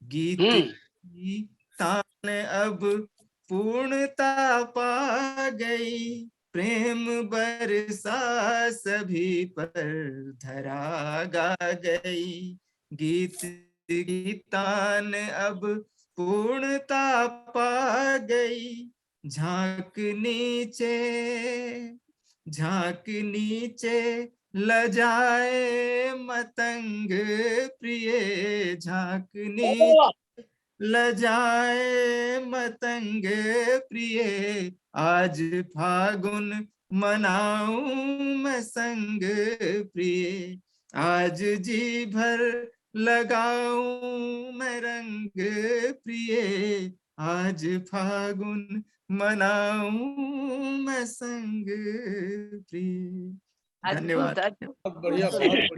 गीत की तान अब पूर्णता पा गई। प्रेम बरसा सभी पर धरा गा गई। गीत की तान अब पूर्णता पा गई। झांक नीचे लजाए मतंग प्रिय। झांक नीचे लजाए मतंग प्रिय। आज फागुन मनाऊं मैं संग प्रिय। आज जी भर लगाऊं मैं रंग प्रिय। आज फागुन मनाऊं मैं संग प्रिय। धन्यवाद। बहुत बढ़िया, बहुत बढ़िया,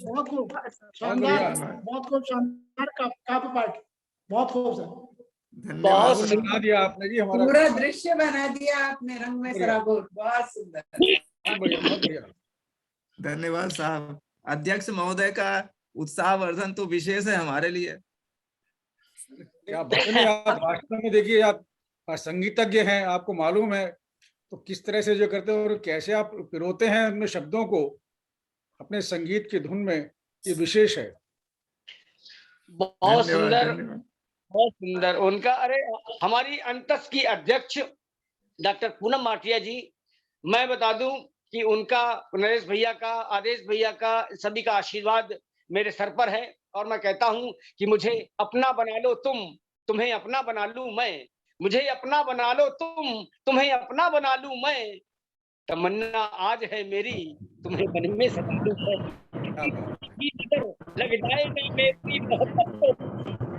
बहुत खूब शानदार, बहुत खूब शानदार काव्य पाठ, बहुत खूब सर। बहुत सुना दिया आपने जी हमारा। पूरा दृश्य बना दिया आपने रंग में सराबोर। बहुत सुंदर, बहुत बढ़िया। धन्यवाद साहब। अध्यक्ष महोदय का उत्साहवर्धन तो विशेष है हमारे लिए। क्या बात है। आप वास्तव में देखिए, आप संगीतज्ञ हैं, आपको मालूम है तो किस तरह से जो करते हैं और कैसे आप पिरोते हैं अपने शब्दों को अपने संगीत की धुन में, ये विशेष है। बहुत सुंदर, बहुत सुंदर उनका। अरे हमारी अंतस की अध्यक्ष डॉक्टर पूनम माटिया जी, मैं बता दूं कि उनका, नरेश भैया का, आदेश भैया का, सभी का आशीर्वाद मेरे सर पर है। और मैं कहता हूं कि मुझे अपना बना लो तुम, तुम्हें अपना बना लूं मैं। मुझे अपना बना लो तुम, तुम्हें अपना बना लूं मैं, तमन्ना आज है मेरी, तुम्हें मन में सजा लूं मैं। किसी की नजर लग जाए ना मेरी मोहब्बत को,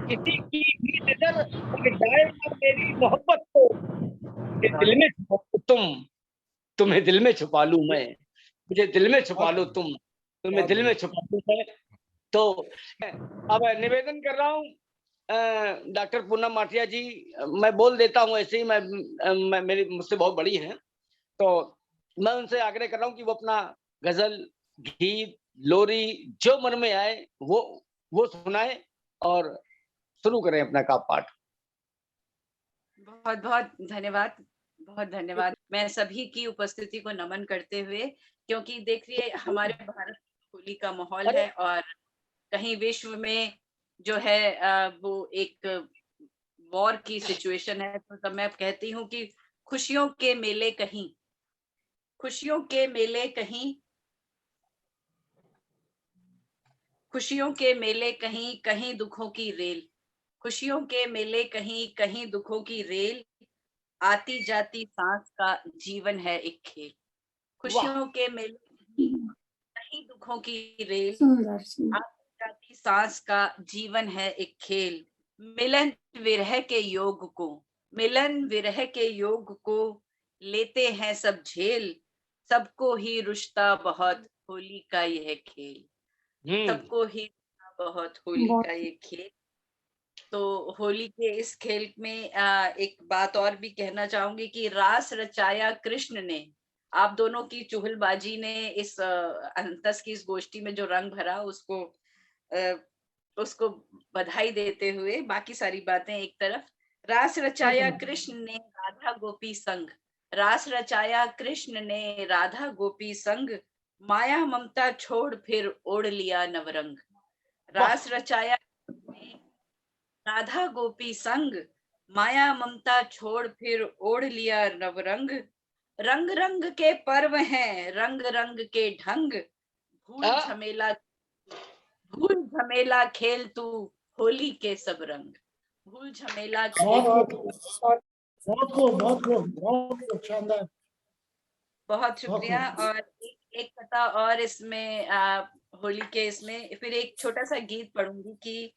किसी की भी नजर लग जाए ना मेरी मोहब्बत को, दिल में छुपा लो तुम, तुम्हें दिल में छुपा लूं मैं, मुझे दिल में छुपा लो तुम, तुम्हें दिल में छुपा लूं मैं। तो अब निवेदन कर रहा हूँ डॉक्टर पूनम माटिया जी, मैं बोल देता हूँ ऐसे ही, मैं मेरी मुझसे बहुत बड़ी हैं, तो मैं उनसे आग्रह कर रहा हूँ कि वो अपना गजल, गीत, लोरी जो मन में आए वो सुनाए और शुरू करें अपना का पाठ। बहुत बहुत धन्यवाद, बहुत धन्यवाद। मैं सभी की उपस्थिति को नमन करते हुए, क्योंकि देखिए हमारे भारत में होली का माहौल है और कहीं विश्व में जो है वो एक वॉर की सिचुएशन है, तो तब मैं कहती हूँ कि खुशियों के मेले कहीं, खुशियों के मेले कहीं, खुशियों के मेले कहीं, कहीं दुखों की रेल, खुशियों के मेले कहीं, कहीं दुखों की रेल, आती जाती सांस का जीवन है एक खेल। खुशियों के मेले कहीं, कहीं दुखों की रेल, आती जाती सांस का जीवन है एक खेल। मिलन विरह के योग को, मिलन विरह के योग को लेते हैं सब झेल, सबको ही रुश्ता बहुत होली का यह खेल, सबको ही बहुत होली का ये खेल। तो होली के इस खेल में एक बात और भी कहना चाहूंगी कि रास रचाया कृष्ण ने, आप दोनों की चुगलबाजी ने इस अंतस की इस गोष्ठी में जो रंग भरा उसको बधाई देते हुए बाकी सारी बातें एक तरफ। रास रचाया कृष्ण ने राधा गोपी संग, रास रचाया कृष्ण ने राधा गोपी संग, माया ममता छोड़ फिर ओढ़ लिया नवरंग। रास रचाया राधा गोपी संग, माया ममता छोड़ फिर ओढ़ लिया नवरंग। रंग रंग के पर्व हैं, रंग रंग के ढंग, भूल झमेला खेल तू होली के सब रंग, भूल झमेला बहुत शानदार, बहुत शुक्रिया। और एक कथा और इसमें होली के इसमें फिर एक छोटा सा गीत पढ़ूंगी कि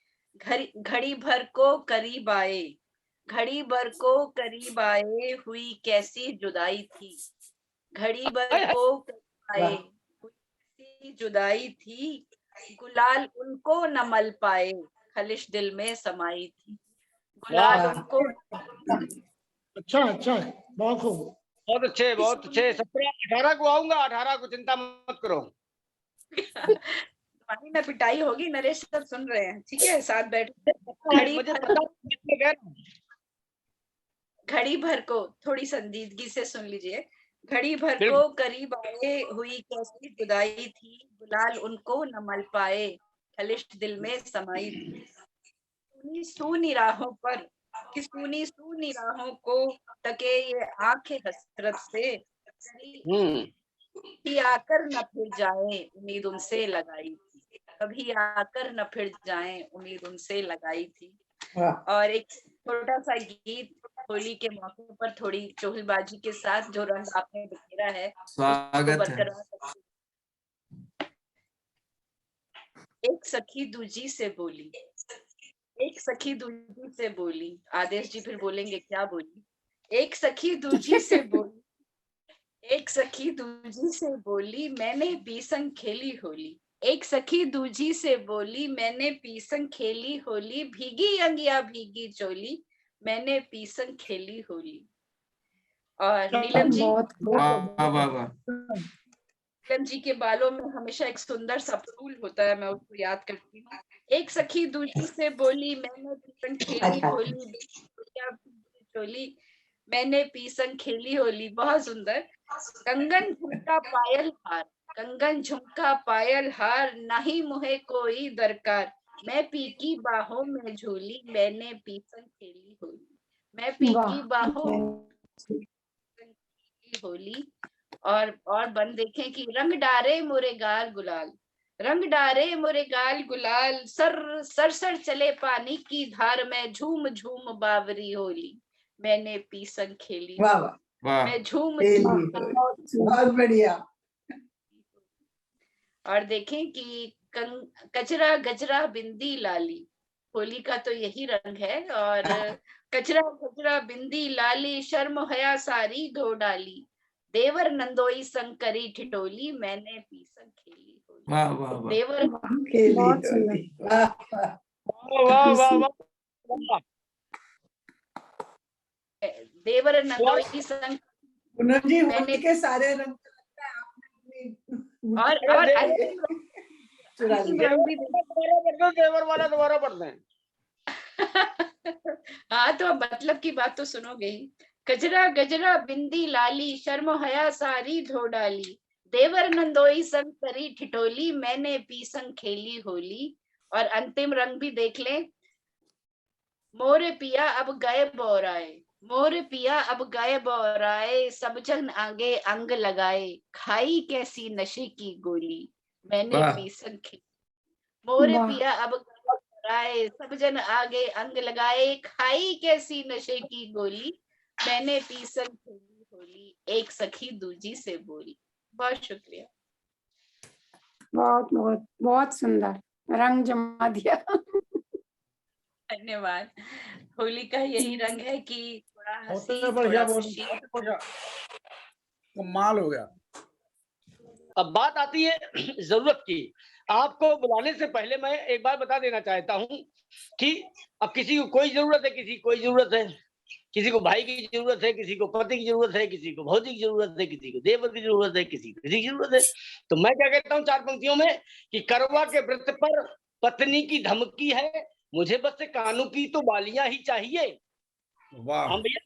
घड़ी भर को करीब आए, घड़ी भर को करीब आए, हुई कैसी जुदाई थी, घड़ी भर को करीब आए, हुई कैसी जुदाई थी, गुलाल उनको न मल पाए, खलिश दिल में समाई थी, गुलाल उनको। अच्छा अच्छा, बहुत खूब, बहुत अच्छे, बहुत अच्छे। 17-18 को आऊंगा, 18 को चिंता मत करो। तुम्हारी ना पिटाई होगी, नरेश सब सुन रहे हैं, ठीक है, साथ बैठ। घड़ी भर को, थोड़ी संजीदगी से सुन लीजिए। घड़ी भर को करीब आए, हुई कैसी जुदाई थी, गुलाल उनको न मल पाए, खलिश दिल में समाई थी। सुनी सूनी राहों पर, कि सुनी सूनी राहों को तके ये आंखें हसरत से, कभी आकर न फिर जाए उम्मीद उनसे लगाई थी, कभी आकर न फिर जाए उम्मीद उनसे लगाई थी। और एक छोटा सा गीत होली के मौके पर थोड़ी चुगलबाजी के साथ जो रंग आपने बिखेरा है, स्वागत है। एक सखी दूजी से बोली, एक सखी दूजी से बोली, आदेश जी फिर बोलेंगे क्या बोली। एक सखी दूजी से बोली, एक सखी दूजी से बोली, मैंने पीसंग खेली होली, एक सखी दूजी से बोली, मैंने पीसंग खेली होली, भीगी अंगिया भीगी चोली, मैंने पीसंग खेली होली। और नीलम जी, नीलम जी के बालों में हमेशा एक सुंदर सा फूल होता है, मैं उसको याद करती हूँ। एक सखी दूजी से बोली, मैंने पीसंग खेली होली, चोली, मैंने पीसंग खेली होली। बहुत सुंदर। कंगन झुमका पायल हार, कंगन झुमका पायल हार, नहीं मुहे कोई दरकार, मैं पी की बाहों में झूली, मैंने पीसंग खेली होली, मैं पी की बाहों में होली। और बन देखें कि रंग डारे मोरे गाल गुलाल, रंग डारे मोरे गाल गुलाल, सर सर सर चले पानी की धार में, झूम झूम बावरी होली, मैंने पीसन खेली वाह वाह वाह मैं झूम खेली झूम होली, बहुत बढ़िया। और देखें कि कचरा गजरा बिंदी लाली, होली का तो यही रंग है। और कचरा गजरा बिंदी लाली शर्म हया सारी धो डाली, देवर नंदोई संग करी ठिठोली मैंने पीसन खेली होली। वाह वाह वाह देवर खेली बहुत होली, वाह वाह। वाह वाह वाह वाह। देवर नंदोई संग पूनम जी मैंने होली के सारे रंग तो लगता है आपने और चुरा अंतिम लिए। रंग भी देवर वाला दोबारा पढ़ते हैं। हाँ तो मतलब की बात तो सुनोगे ही। कजरा गजरा बिंदी लाली शर्म हया सारी धो डाली, देवर नंदोई संग करी ठिठोली मैंने पी संग खेली होली। और अंतिम रंग भी देख लें। मोरे पिया अब गए बोराए, मोरे पिया अब गए बोराए, सब जन आगे अंग लगाए, खाई कैसी नशे की गोली मैंने वाह पी संग खेली। मोरे वाह पिया अब राय सब जन आगे अंग लगाए, खाई कैसी नशे की गोली मैंने पी संग खेली होली, एक सखी दूजी से बोली। बहुत शुक्रिया। बहुत बहुत बहुत सुंदर रंग जमा दिया। धन्यवाद। होली का यही रंग है कि थोड़ा हंसी बहुत बढ़िया, थोड़ा बहुत खुशी। बढ़िया, कमाल हो गया। अब बात आती है जरूरत की। आपको बुलाने से पहले मैं एक बार बता देना चाहता हूं कि अब किसी को कोई जरूरत है, किसी को कोई जरूरत है, किसी को भाई की जरूरत है, किसी को पति की जरूरत है, किसी को भौजी की जरूरत है, किसी को देवर की जरूरत है, किसी को किसी की जरूरत है। तो मैं क्या कहता हूँ 4 पंक्तियों में कि करवा के व्रत पर पत्नी की धमकी है, मुझे बस कानों की तो बालियां ही चाहिए। वाह हम भैया,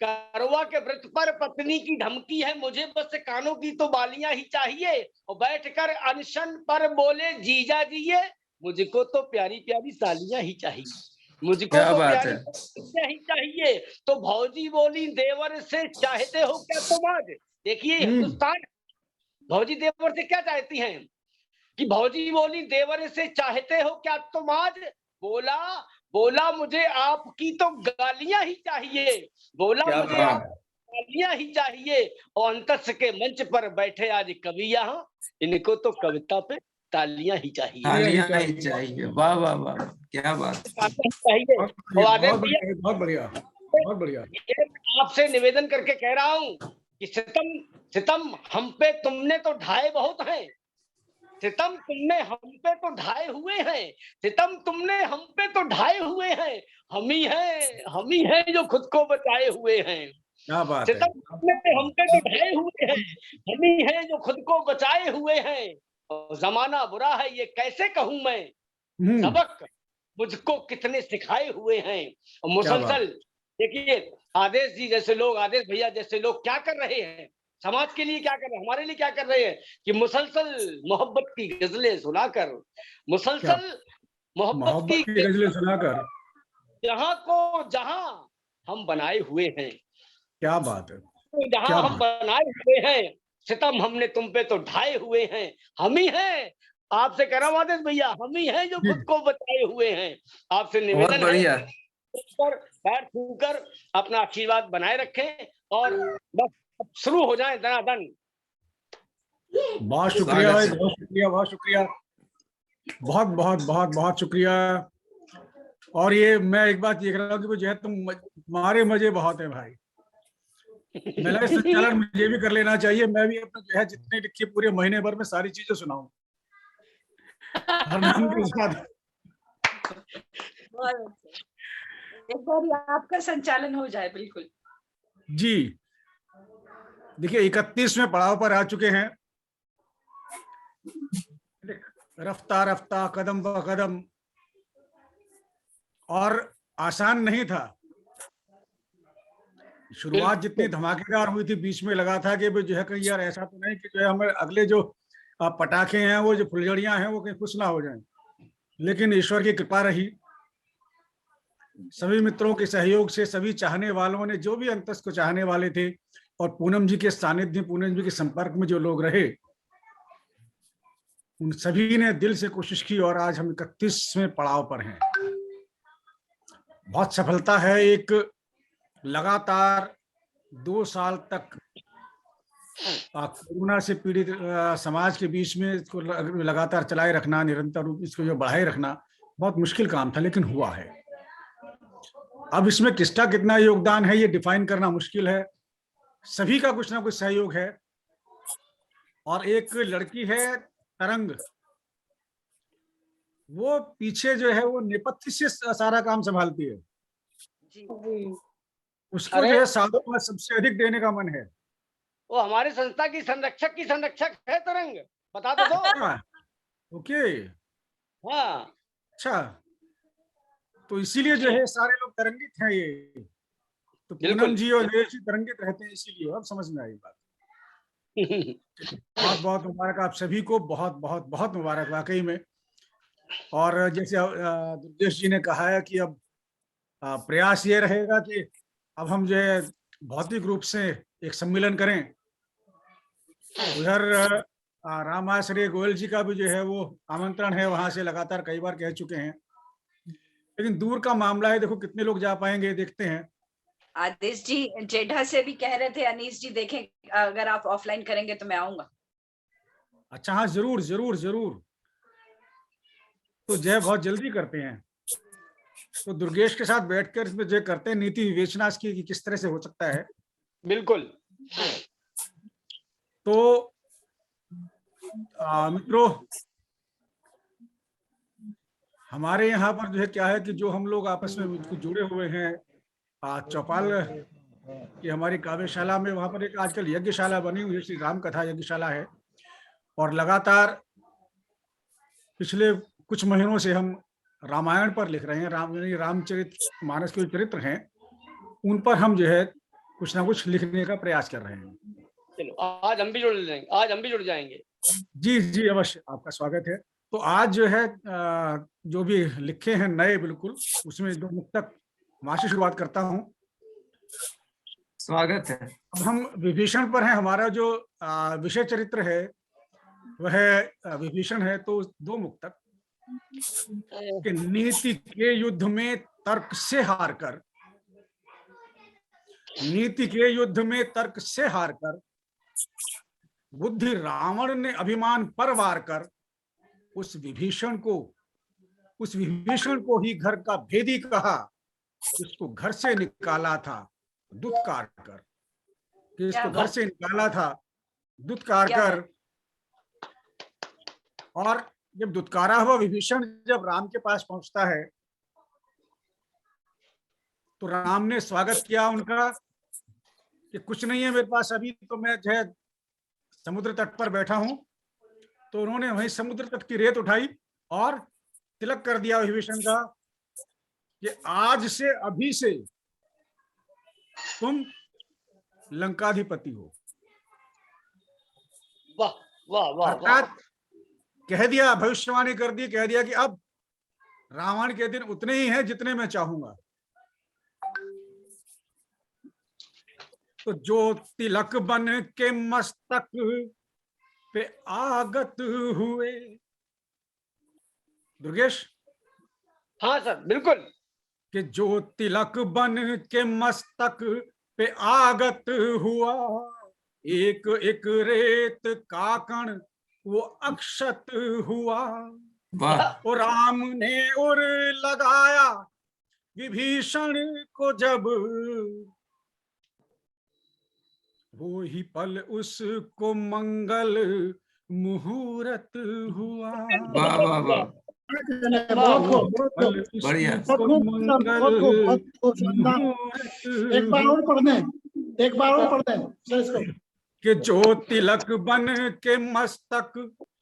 करवा के व्रत पर पत्नी की धमकी है, मुझे बस कानों की तो बालियां ही चाहिए, और बैठकर अनशन पर बोले जीजा जी ये, मुझको तो प्यारी प्यारी सालियां ही चाहिए, मुझको क्या तो बात प्यारी है। सालियां ही चाहिए। तो भौजी बोली देवर से चाहते हो क्या तुम आज? देखिए हिंदुस्तान, भौजी देवर से क्या चाहती हैं कि भौजी बोली देवर से चाहते हो क्या तुम आज? बोला मुझे आपकी तो गालियां ही चाहिए, बोला क्या मुझे बात आप गालियां ही चाहिए। और अंतस के मंच पर बैठे आज कवि यहाँ, इनको तो कविता पे तालियां ही चाहिए। तालियां ही चाहिए। वाह वाह वाह वाह, क्या बात। चाहिए। और आदेश भैया, बहुत बढ़िया, बहुत बढ़िया। ये मैं आपसे निवेदन करके कह रहा हूँ कि सितम हम पे तुमने तो ढाए बहुत हैं, सितम तुमने हम पे तो ढाए हुए हैं, सितम तुमने हम पे तो ढाए हुए हैं, हम ही हैं जो खुद को बचाए हुए हैं। क्या बात है। सितम तुमने हम पे तो ढाए हुए हैं, हम ही हैं जो खुद को बचाए हुए हैं, और जमाना बुरा है ये कैसे कहूं मैं, सबक मुझको कितने सिखाए हुए हैं। और मुसलसल देखिए आदेश जी जैसे लोग, आदेश भैया जैसे लोग क्या कर रहे हैं, समाज के लिए क्या कर रहे हैं, हमारे लिए क्या कर रहे हैं कि मुसलसल मोहब्बत की गजलें सुनाकर, मुसलसल मोहब्बत की गजलें सुनाकर जहां को जहां हम बनाए हुए हैं। क्या बात है। जहां हम बनाए हुए हैं, सितम हमने तुम पे तो ढाए हुए हैं, हम ही हैं, आपसे कह रहा हूं आदेश भैया, हम ही हैं जो खुद को बचाए हुए हैं। आपसे निवेदन है पर पैर छूकर अपना आशीर्वाद बनाए रखें और बस शुरू हो जाए दनादन। बहुत शुक्रिया भाई, बहुत शुक्रिया, बहुत शुक्रिया, बहुत बहुत बहुत बहुत शुक्रिया। और ये मैं एक बात ये कह रहा हूँ कि जो है तुम्हारे मजे बहुत है भाई, मेरा संचालन मुझे भी कर लेना चाहिए, मैं भी अपना जो है जितने लिखे पूरे महीने भर में सारी चीजें सुनाऊं हर नाम के साथ। एक बार आपका संचालन हो जाए। बिल्कुल जी। देखिए 31वें पड़ाव पर आ चुके हैं, रफ्ता रफ्ता कदम ब कदम, और आसान नहीं था। शुरुआत जितनी धमाकेदार हुई थी, बीच में लगा था कि जो है कहीं यार ऐसा तो नहीं कि जो है हमारे अगले जो पटाखे हैं, वो जो फुलझड़ियां हैं, वो कहीं कुछ ना हो जाएं। लेकिन ईश्वर की कृपा रही, सभी मित्रों के सहयोग से, सभी चाहने वालों ने, जो भी अंतस को चाहने वाले थे, और पूनम जी के सानिध्य, पूनम जी के संपर्क में जो लोग रहे, उन सभी ने दिल से कोशिश की, और आज हम 31वें पड़ाव पर हैं। बहुत सफलता है एक लगातार 2 साल तक कोरोना से पीड़ित समाज के बीच में इसको लगातार चलाए रखना, निरंतर रूप इसको जो बढ़ाए रखना बहुत मुश्किल काम था, लेकिन हुआ है। अब इसमें किसका कितना योगदान है ये डिफाइन करना मुश्किल है, सभी का कुछ ना कुछ सहयोग है। और एक लड़की है तरंग, वो पीछे जो है वो नेपथ्य से सारा काम संभालती है। उसको जो है सालों में सबसे अधिक देने का मन है। वो हमारी संस्था की संरक्षक है तरंग, बता तो दो। ओके, हाँ अच्छा, तो इसीलिए जो है सारे लोग तरंगित हैं। ये तो पूनम जी और देश जी तरंगित रहते हैं, इसीलिए अब समझ में आई बात। बहुत बहुत मुबारक आप सभी को, बहुत बहुत बहुत मुबारक वाकई में। और जैसे दुर्गेश जी ने कहा है कि अब प्रयास ये रहेगा कि अब हम जो है भौतिक रूप से एक सम्मेलन करें। उधर रामाश्रय गोयल जी का भी जो है वो आमंत्रण है, वहां से लगातार कई बार कह चुके हैं, लेकिन दूर का मामला है, देखो कितने लोग जा पाएंगे, देखते हैं। आदेश जी जेठा से भी कह रहे थे, अनीश जी देखें अगर आप ऑफलाइन करेंगे तो मैं आऊंगा। अच्छा, हाँ जरूर जरूर जरूर। तो जय बहुत जल्दी करते हैं, तो दुर्गेश के साथ बैठकर इसमें जो करते हैं नीति विवेचना इसकी कि किस तरह से हो सकता है। बिल्कुल। तो मित्रों, हमारे यहाँ पर जो है क्या है कि जो हम लोग आपस में जुड़े हुए हैं, चौपाल की हमारी काव्यशाला में, वहां पर एक आजकल यज्ञशाला बनी हुई है, श्री राम कथा यज्ञशाला है। और लगातार पिछले कुछ महीनों से हम रामायण पर लिख रहे हैं, रामचरित मानस के चरित्र हैं उन पर हम जो है कुछ ना कुछ लिखने का प्रयास कर रहे हैं। चलो आज हम भी जुड़ जाएंगे, आज हम भी जुड़ जाएंगे। जी जी अवश्य, आपका स्वागत है। तो आज जो है जो भी लिखे हैं नए बिल्कुल, उसमें 2 मुक्तक वहां से शुरुआत करता हूँ। स्वागत है। अब हम विभीषण पर हैं, हमारा जो विषय चरित्र है वह विभीषण है। तो 2 मुक्तक कि नीति के युद्ध में तर्क से हारकर, नीति के युद्ध में तर्क से हारकर बुद्धि रावण ने अभिमान पर वार कर उस विभीषण को ही घर का भेदी कहा, उसको घर से निकाला था दुत्कार कर। इसको घर से निकाला था दुत्कार कर। और जब दुत्कारा हुआ विभीषण जब राम के पास पहुंचता है तो राम ने स्वागत किया उनका कि कुछ नहीं है मेरे पास, अभी तो मैं जो है समुद्र तट पर बैठा हूं। तो उन्होंने वहीं समुद्र तट की रेत उठाई और तिलक कर दिया विभीषण का कि आज से, अभी से तुम लंकाधिपति हो। वाह वाह वाह। अर्थात कह दिया, भविष्यवाणी कर दी, कह दिया कि अब रावण के दिन उतने ही हैं जितने मैं चाहूंगा। तो जो तिलक बन के मस्तक पे आगत हुए। दुर्गेश। हाँ सर बिल्कुल। कि जो तिलक बन के मस्तक पे आगत हुआ, एक एक रेत का कण वो अक्षत हुआ। और राम ने उर लगाया विभीषण को जब, वो ही पल उसको मंगल मुहूर्त हुआ। वाह वाह वाह, बढ़िया। एक बार और पढ़ दें। कि जो तिलक बन के मस्तक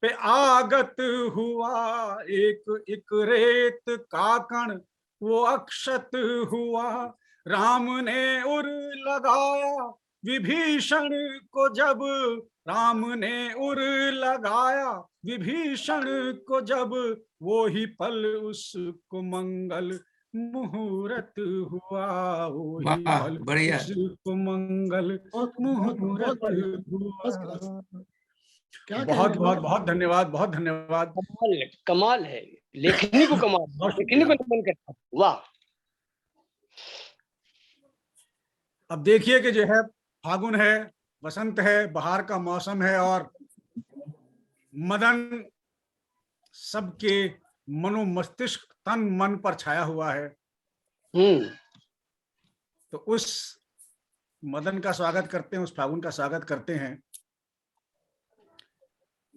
पे आगत हुआ, एक एक रेत का कण वो अक्षत हुआ। राम ने उर लगाया विभीषण को जब, राम ने उर लगाया विभीषण को जब, वो ही पल उसको मंगल मुहूर्त हुआ। वो ही पल बढ़िया। उसको मंगल मुहूर्त हुआ। बहुत बहुत बहुत धन्यवाद, बहुत धन्यवाद। कमाल है, लेखनी को कमाल, लेखनी को नमन करता हूं। वाह। अब देखिए कि जो है फागुन है, बसंत है, बहार का मौसम है और मदन सबके मनो मस्तिष्क तन मन पर छाया हुआ है। तो उस मदन का स्वागत करते हैं, उस फागुन का स्वागत करते हैं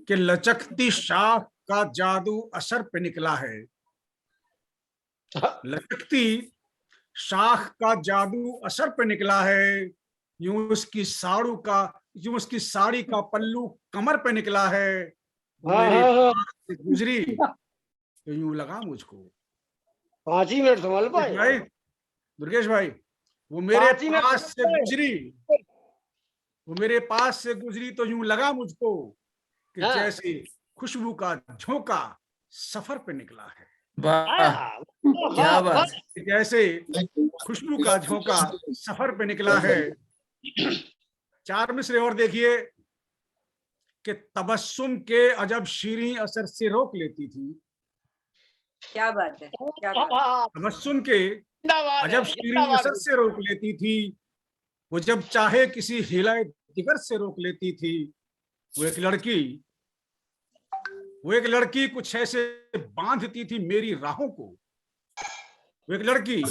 कि लचकती शाख का जादू असर पे निकला है। लचकती शाख का जादू असर पे निकला है, यूं उसकी साड़ी का पल्लू कमर पे निकला है। मेरे पास से गुजरी तो यूं लगा मुझको। 5 ही मिनट संभाल पाए भाई दुर्गेश भाई, वो मेरे पास से गुजरी तो यूं लगा मुझको कि जैसे खुशबू का झोंका सफर पे निकला है। क्या बात, जैसे खुशबू का झोंका सफर पे निकला है। 4 मिसरे और देखिए कि तबस्सुम के अजब शीरीं असर से रोक लेती थी। क्या बात है, क्या बात। तबस्सुम के अजब शीरीं असर से रोक लेती थी, वो जब चाहे किसी हिलाए जिगर से रोक लेती थी। वो एक लड़की कुछ ऐसे बांधती थी मेरी राहों को। वो एक लड़की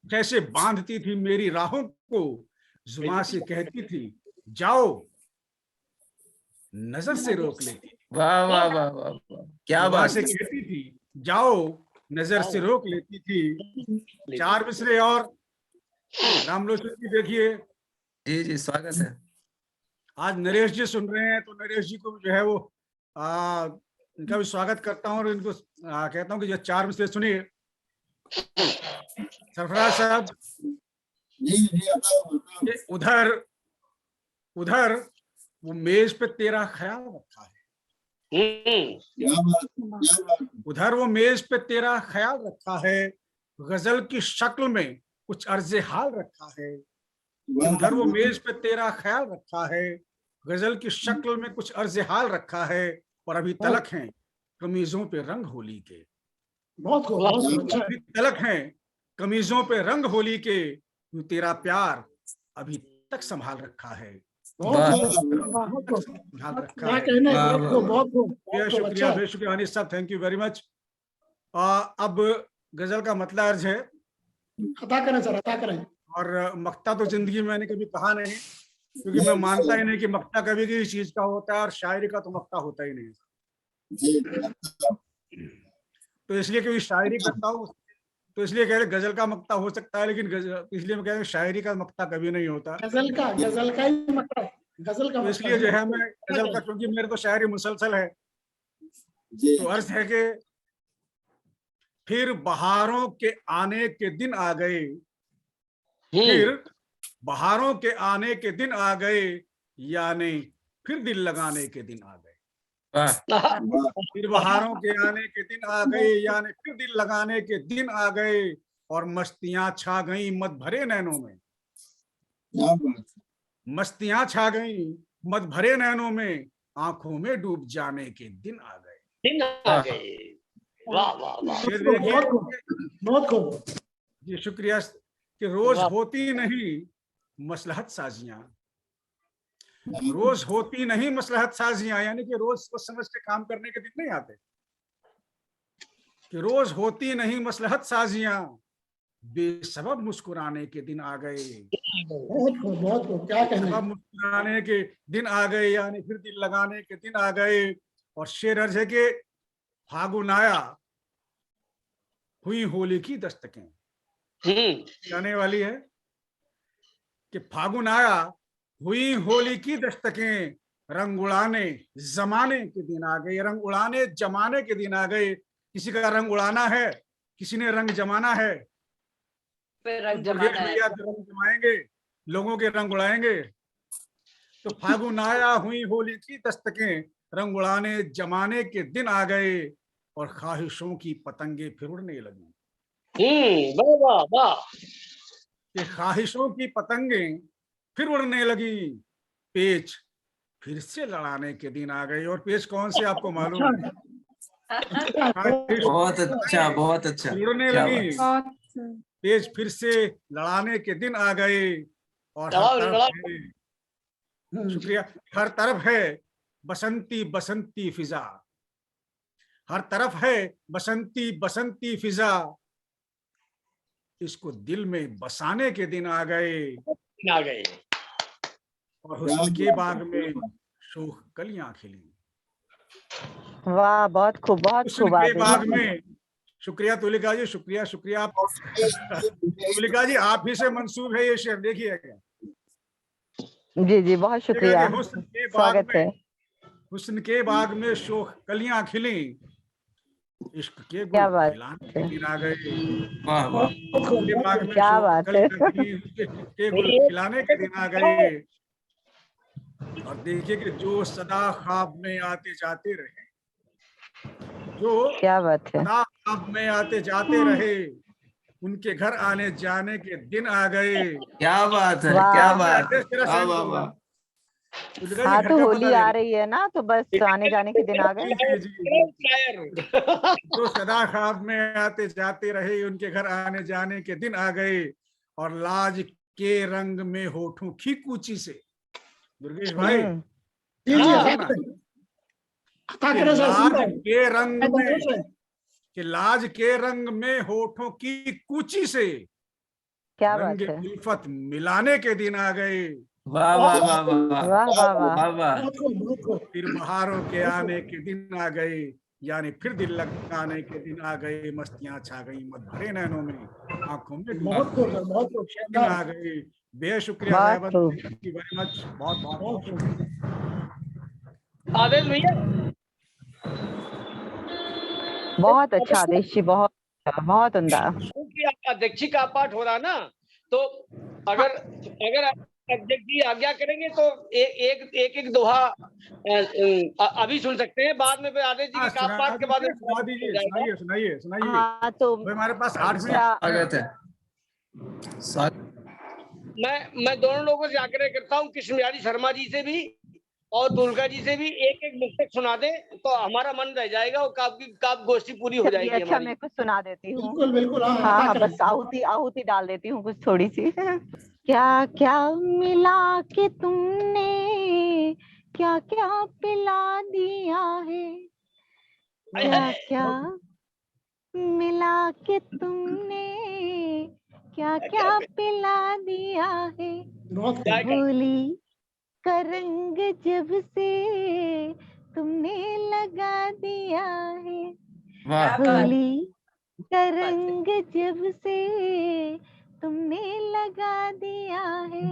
कैसे बांधती थी मेरी राहों को, जुबान से कहती थी जाओ, नजर से रोक लेती। वाह वाह वाह वाह वाह, क्या बात से कहती थी जाओ, नजर से रोक लेती थी। 4 मिसरे और रामलोचन जी देखिए। जी जी स्वागत है। आज नरेश जी सुन रहे हैं तो नरेश जी को जो है वो इनका भी स्वागत करता हूँ और इनको कहता हूँ कि जो 4 मिसरे सुनिए। सरफराज साहब, उधर वो मेज पे तेरा ख्याल रखा है। उधर वो मेज पे तेरा ख्याल रखा है, गजल की शक्ल में कुछ अर्ज़े हाल रखा है। उधर वो मेज पे तेरा ख्याल रखा है, गजल की शक्ल में कुछ अर्ज़े हाल रखा है, और अभी तलक हैं कमीजों पे रंग होली के। अभी तलक हैं कमीजों पे रंग होली के, यूं तेरा प्यार अभी तक संभाल रखा है। शुक्रिया बेशुक्रिया अनिस साहब, थैंक यू वेरी मच। अब गजल का मतला अर्ज है। अता करें सर, अता करें। और मक्ता तो जिंदगी में मैंने कभी कहा नहीं, क्योंकि मैं मानता ही नहीं कि मक्ता कभी किसी चीज का होता है, और शायरी का तो मक्ता होता ही नहीं। तो इसलिए क्योंकि शायरी करता हूँ तो इसलिए कह रहे गजल का मक्ता हो सकता है, लेकिन इसलिए मैं कह रहा हूँ शायरी का मक्ता कभी नहीं होता। गजल का ही मक्ता है, गजल का। तो इसलिए जो है मैं गजल का, क्योंकि मेरे तो शायरी मुसलसल है। तो अर्थ है कि फिर बहारों के आने के दिन आ गए, फिर बहारों के आने के दिन आ गए, यानी फिर दिल लगाने के दिन आ गए। फिर बहारों के आने के दिन आ गए, यानी फिर दिल लगाने के दिन आ गए, और मस्तियां छा गई मत भरे नैनों में। मस्तियां छा गई मत भरे नैनों में, आंखों में डूब जाने के दिन आ गए। वाह वाह वाह, बहुत खूब जी, शुक्रिया। कि रोज होती नहीं मसलहत साजियां, रोज होती नहीं मसलहत साजियां, यानी कि रोज सोच समझ के काम करने के दिन नहीं आते। कि रोज होती नहीं मसलहत साजियां, बेसबब मुस्कुराने के दिन आ गए। बहुत खूब, क्या कहना। सबब मुस्कुराने के दिन आ गए, यानी फिर दिल लगाने के दिन आ गए। और शेर अर्ज है कि फागुन आया हुई होली की दस्तकें। जाने वाली है कि फागुन आया हुई होली की दस्तकें, रंग उड़ाने जमाने के दिन आ गए। रंग उड़ाने जमाने के दिन आ गए। किसी का रंग उड़ाना है, किसी ने रंग जमाना है, रंग जमाएंगे, लोगों के रंग उड़ाएंगे। तो फागुन आया हुई होली की दस्तकें, रंग उड़ाने जमाने के दिन आ गए, और ख्वाहिशों की पतंगे फिर उड़ने लगी। वाह वाह, कि ख्वाहिशों की पतंगे फिर उड़ने लगी, पेच फिर से लड़ाने के दिन आ गए। और पेच कौन से आपको मालूम है? बहुत अच्छा, बहुत अच्छा। उड़ने लगी, पेच फिर से लड़ाने के दिन आ गए, और हर तरफ है, शुक्रिया, हर तरफ है बसंती बसंती फिजा, हर तरफ है बसंती बसंती फिजा, इसको दिल में बसाने के दिन आ गए, और हुस्न के बाग में शोख कलियां खिली। वाह, बहुत खूब, बहुत हुस्न खूब के आदेश बाग जी। में, शुक्रिया तुलिका जी, शुक्रिया शुक्रिया। आप तुलिका जी, आप ही से मंसूब है ये शेर, देखिएगा। जी जी, बहुत शुक्रिया, हुस्न के बाग स्वागत है। में, हुस्न के बाग में शोख कलियां खिली, इश्क के क्या गुल बात खिलाने है, के दिन आ गए। वाह वाह, हुस्न के बाग में क्या शोख बात है। कलियां खिली, इश्क के गुल खिलाने के दिन आ गए। और देखिए कि जो सदा ख्वाब में आते जाते रहे, जो क्या बात है, सदा ख्वाब में आते जाते रहे, उनके घर आने जाने के दिन आ गए। क्या बात है, वाह। क्या बात है, एड्रेस मेरा वाह सेंड वाह करो। वाह। तुलिका जी, हाँ, घर तो का होली पता ले आ लो। रही है ना, तो बस आने जाने के दिन आ गए। जी जी जी, जो सदा ख्वाब में आते जाते रहे, उनके घर आने जाने के दिन आ गए, और लाज के रंग में होठों की कूची से, दुर्गेश भाई, जी जी ध्यान रखना, कि ठाकरे सर सुन लाज रहे हैं। के रंग में, संतोष है। कि लाज के रंग में होठों की कूची से क्या रंग बात है, उल्फत मिलाने के दिन आ गए। वाह वाह वाह वाह वाह वाह वाह, वाह वाह। बहुत खूब, बहुत खूब। फिर बहारों के आने के दिन आ गए, यानी फिर दिल लगाने के दिन आ गए। मस्तियां छा गई मत भरे नैनों में, आंखों में बहुत खूब सर, बहुत खूब, दिन आ शानदार। गई। बेहद शुक्रिया बहुत साहिबा, खूब। थैंक यू वेरी मच, बहुत बहुत बहुत बहुत शुक्रिया। आदेश भैया, बहुत अच्छा आदेश जी, बहुत अच्छा, बहुत उम्दा। क्योंकि अध्यक्ष का पाठ हो रहा ना, तो अगर अगर आप अध्यक्ष जी आज्ञा करेंगे तो एक दोहा अभी सुन सकते हैं, बाद में फिर आदेश जी के काप पाठ के बाद सुना दीजिए, सुनाइए सुनाइए सुनाइए। हाँ, तो हमारे पास 8 मिनट स्वागत है। मैं दोनों लोगों से आग्रह करता हूँ, कृष्णबिहारी शर्मा जी से भी और तुलका जी से भी एक एक मुक्तक सुना दे, तो हमारा मन रह जाएगा और काप गोष्ठी पूरी हो चलिए, जाएगी अच्छा, हमारी। मैं कुछ सुना देती हूँ। बिल्कुल बिल्कुल, हाँ, हाँ अदा हाँ, करें। बस आहुति डाल देती हूँ कुछ थोड़ी सी। क्या क्या मिला के तुमने, क्या क्या पिला दिया है, क्या क्या मिला के तुमने, क्या क्या पिला दिया है। होली का रंग जब से तुमने लगा दिया है, वाह, होली का रंग जब से तुमने लगा दिया है।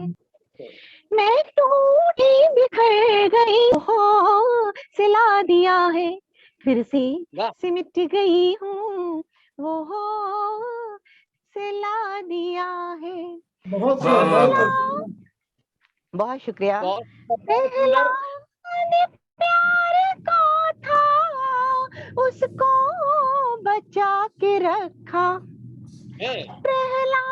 मैं टूटी बिखर गई हो, सिला दिया है, फिर से सिमट गई हूँ, वो हो सिला दिया है। बहुत वाह वाह वाह। बहुत शुक्रिया। सुंदर प्यार का था, उसको बचा के रखा, प्रहलाद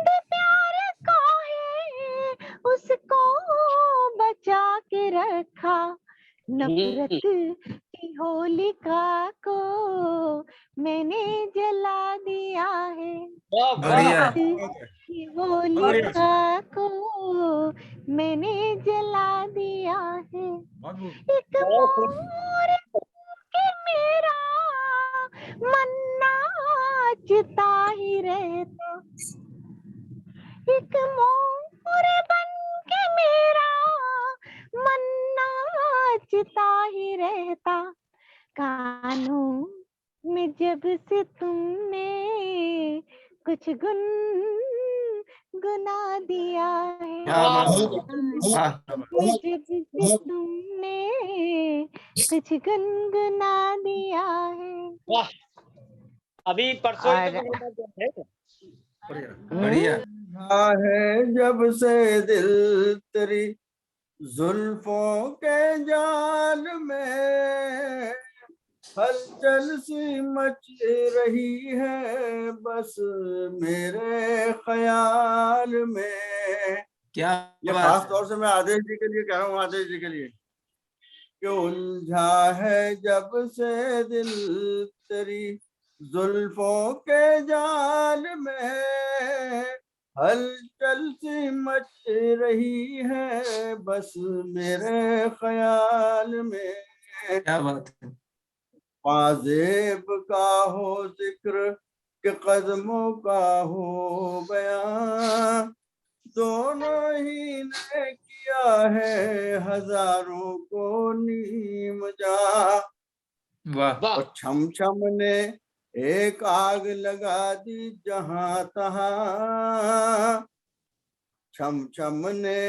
प्यार का है, उसको बचा के रखा। नफरत की होलिका को मैंने जला दिया है, बढ़िया। नफरत की होलिका को मैंने जला दिया है। एक मोर के मेरा मन नाचता ही रहता, एक मोर बन के मेरा मन नाचता ही रहता। कानों में जब से तुमने कुछ गुना दिया है, जब से तुमने कुछ गुनगुना दिया है। अभी परसों बढ़िया। है जब से दिल तेरी जुल्फों के जाल में, हलचल सी मच रही है बस मेरे ख्याल में। क्या ये खास तौर से मैं आदेश जी के लिए कह रहा हूँ, आदेश जी के लिए, कि उलझा है जब से दिल तेरी जुल्फों के जाल में, हलचल सी मच रही है बस मेरे ख्याल में। क्या बात है। पाजेब का हो जिक्र के कदमों का हो बयां, दोनों ही ने किया है हजारों को नीम जा। वाह। और छम छम ने एक आग लगा दी जहां तहां, छम छम ने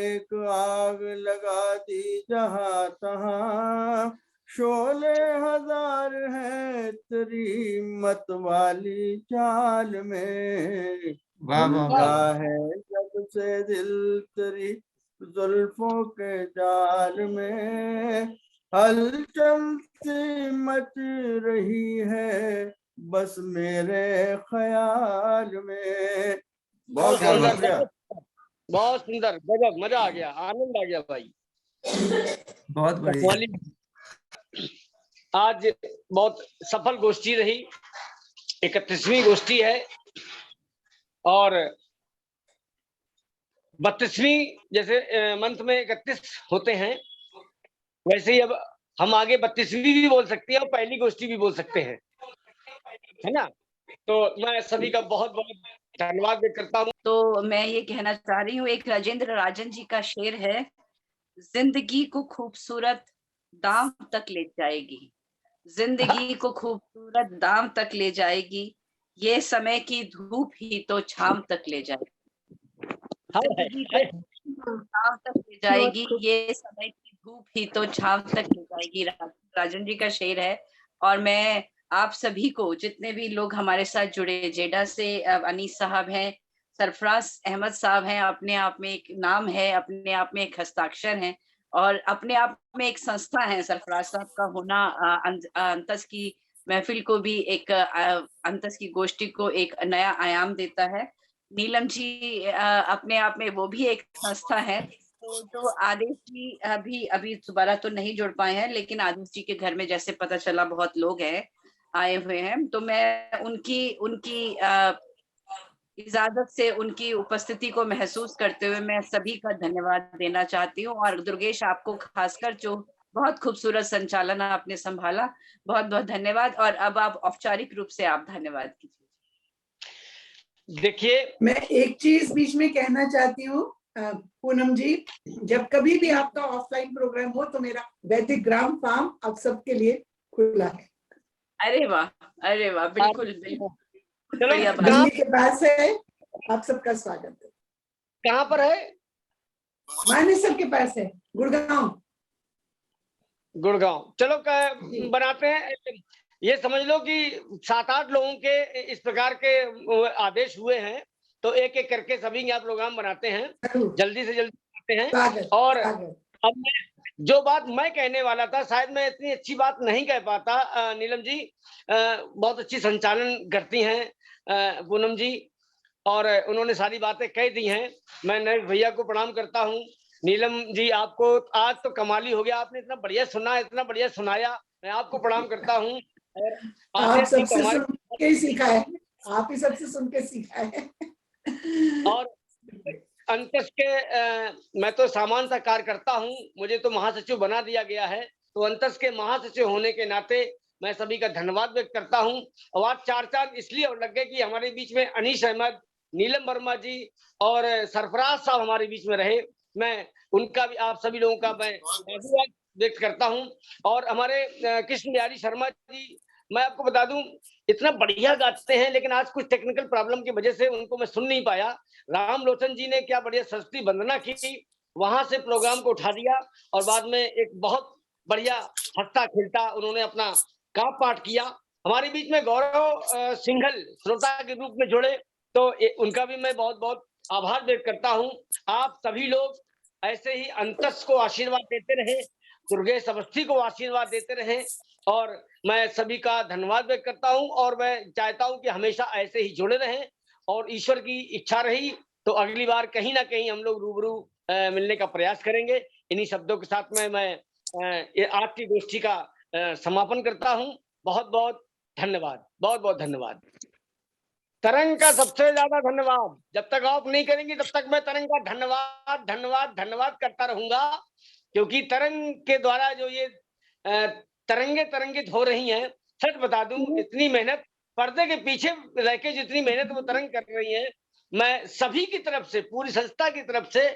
एक आग लगा दी जहां तहां, शोले हजार है तेरी मत वाली चाल में। वाह वाह उलझा वाह। है जब से दिल तेरी जुल्फों के जाल में, हलचल सी मच रही है बस मेरे ख्याल में। बहुत बहुत शुक्रिया। बहुत सुंदर, गजब, मजा आ गया, आनंद आ गया भाई, बहुत बढ़िया। आज बहुत सफल गोष्ठी रही, 31वीं गोष्ठी है और 32वीं, जैसे मंथ में 31 होते हैं वैसे ही अब हम आगे 32वीं भी बोल सकते हैं और पहली गोष्ठी भी बोल सकते हैं, है ना। तो मैं सभी का बहुत बहुत धन्यवाद व्यक्त करता हूँ। तो मैं ये कहना चाह रही हूँ, एक राजेंद्र राजन जी का शेर है, जिंदगी को खूबसूरत दाम तक ले जाएगी, जिंदगी को खूबसूरत दाम तक ले जाएगी, ये समय की धूप ही तो छाम तक ले जाएगी। जिंदगी को छाम तक ले जाएगी, ये समय की धूप ही तो छाम तक ले जाएगी, राजन जी का शेर है। और मैं आप सभी को, जितने भी लोग हमारे साथ जुड़े, जेडा से अनीस साहब हैं, सरफराज अहमद साहब हैं, अपने आप में एक नाम है, अपने आप में एक हस्ताक्षर है और अपने आप में एक संस्था है। सरफराज साहब का होना अंतस की महफिल को भी एक अंतस की गोष्ठी को एक नया आयाम देता है। नीलम जी अपने आप में वो भी एक संस्था है। तो जो आदेश जी अभी दोबारा तो नहीं जुड़ पाए हैं, लेकिन आदेश जी के घर में जैसे पता चला बहुत लोग हैं, आए हुए हैं, तो मैं उनकी इजाजत से उनकी उपस्थिति को महसूस करते हुए मैं सभी का धन्यवाद देना चाहती हूँ। और दुर्गेश, आपको खासकर जो बहुत खूबसूरत संचालन आपने संभाला, बहुत बहुत धन्यवाद। और अब आप औपचारिक रूप से आप धन्यवाद कीजिए। देखिए, मैं एक चीज बीच में कहना चाहती हूँ पूनम जी, जब कभी भी आपका ऑफलाइन प्रोग्राम हो तो मेरा वैदिक ग्राम फार्म आप सबके लिए खुला है। अरे वाह, अरे वाह, बिल्कुल बिल्कुल, बढ़िया बात। दिल्ली के पास है, आप सबका स्वागत है। कहाँ पर है? मानेसर के पास है, गुड़गांव। गुड़गांव, चलो बनाते हैं। ये समझ लो कि 7-8 लोगों के इस प्रकार के आदेश हुए हैं, तो एक एक करके सभी यहाँ प्रोग्राम बनाते हैं, जल्दी से जल्दी बनाते हैं। और अब जो बात मैं कहने वाला था, शायद मैं इतनी अच्छी बात नहीं कह पाता। नीलम जी बहुत अच्छी संचालन करती हैं पूनम जी, और उन्होंने सारी बातें कह दी हैं। मैं नरेश भैया को प्रणाम करता हूँ। नीलम जी, आपको आज तो कमाल ही हो गया, आपने इतना बढ़िया सुना, इतना बढ़िया सुनाया, मैं आपको प्रणाम करता हूँ। आप सबसे सुन के सीखा है, आप ही सबसे सुन के सीखा है। और अंतस के मैं तो सामान्य सा कार्य करता हूँ, मुझे तो महासचिव बना दिया गया है, तो अंतस के महासचिव होने के नाते मैं सभी का धन्यवाद व्यक्त करता हूँ। और आज 4 चांद इसलिए लग गए कि हमारे बीच में अनीस अहमद, नीलम वर्मा जी और सरफराज साहब हमारे बीच में रहे। मैं उनका भी, आप सभी लोगों का मैं धन्यवाद व्यक्त करता हूँ। और हमारे कृष्ण बिहारी शर्मा जी, मैं आपको बता दूं, इतना बढ़िया गाते हैं, लेकिन आज कुछ टेक्निकल प्रॉब्लम की वजह से उनको मैं सुन नहीं पाया। राम लोचन जी ने क्या बढ़िया सरस्वती वंदना की, वहां से प्रोग्राम को उठा दिया और बाद में एक बहुत बढ़िया हंसता खिलता उन्होंने अपना का पाठ किया। हमारे बीच में गौरव सिंघल श्रोता के रूप में जुड़े, तो उनका भी मैं बहुत बहुत आभार व्यक्त करता हूँ। आप सभी लोग ऐसे ही अंतस को आशीर्वाद देते रहे, दुर्गेश अवस्थी को आशीर्वाद देते रहे, और मैं सभी का धन्यवाद व्यक्त करता हूं। और मैं चाहता हूं कि हमेशा ऐसे ही जुड़े रहें, और ईश्वर की इच्छा रही तो अगली बार कहीं ना कहीं हम लोग रूबरू मिलने का प्रयास करेंगे। इन्हीं शब्दों के साथ में मैं आज की गोष्ठी का समापन करता हूं। बहुत बहुत धन्यवाद, बहुत बहुत धन्यवाद। तरंग का सबसे ज्यादा धन्यवाद। जब तक ऑफ नहीं करेंगी तब तक मैं तरंग का धन्यवाद धन्यवाद धन्यवाद करता रहूंगा, क्योंकि तरंग के द्वारा जो ये तरंगे तरंगित हो रही हैं, सच बता दूं इतनी मेहनत पर्दे के पीछे रह के जितनी मेहनत वो तरंग कर रही हैं, मैं सभी की तरफ से, पूरी संस्था की तरफ से,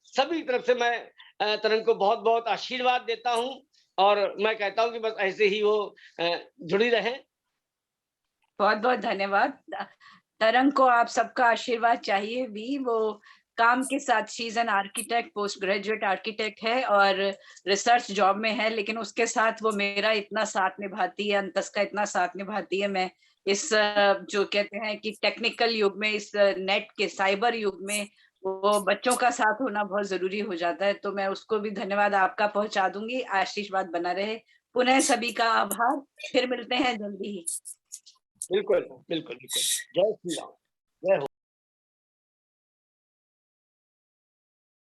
सभी की तरफ से मैं तरंग को बहुत बहुत आशीर्वाद देता हूं और मैं कहता हूं कि बस ऐसे ही वो जुड़ी रहे। बहुत बहुत धन्यवाद। तरंग को आप सबका आशीर्वाद चाहिए भी। वो काम के साथ, she is an architect, post graduate architect है और रिसर्च जॉब में है, लेकिन उसके साथ वो मेरा इतना साथ निभाती है, अंतस का इतना साथ निभाती है। मैं इस जो कहते हैं कि टेक्निकल युग में, इस नेट के साइबर युग में वो बच्चों का साथ होना बहुत जरूरी हो जाता है, तो मैं उसको भी धन्यवाद आपका पहुंचा दूंगी। आशीर्वाद बना रहे। पुनः सभी का आभार। फिर मिलते हैं जल्दी ही। बिल्कुल बिल्कुल बिल्कुल। जय श्री राम।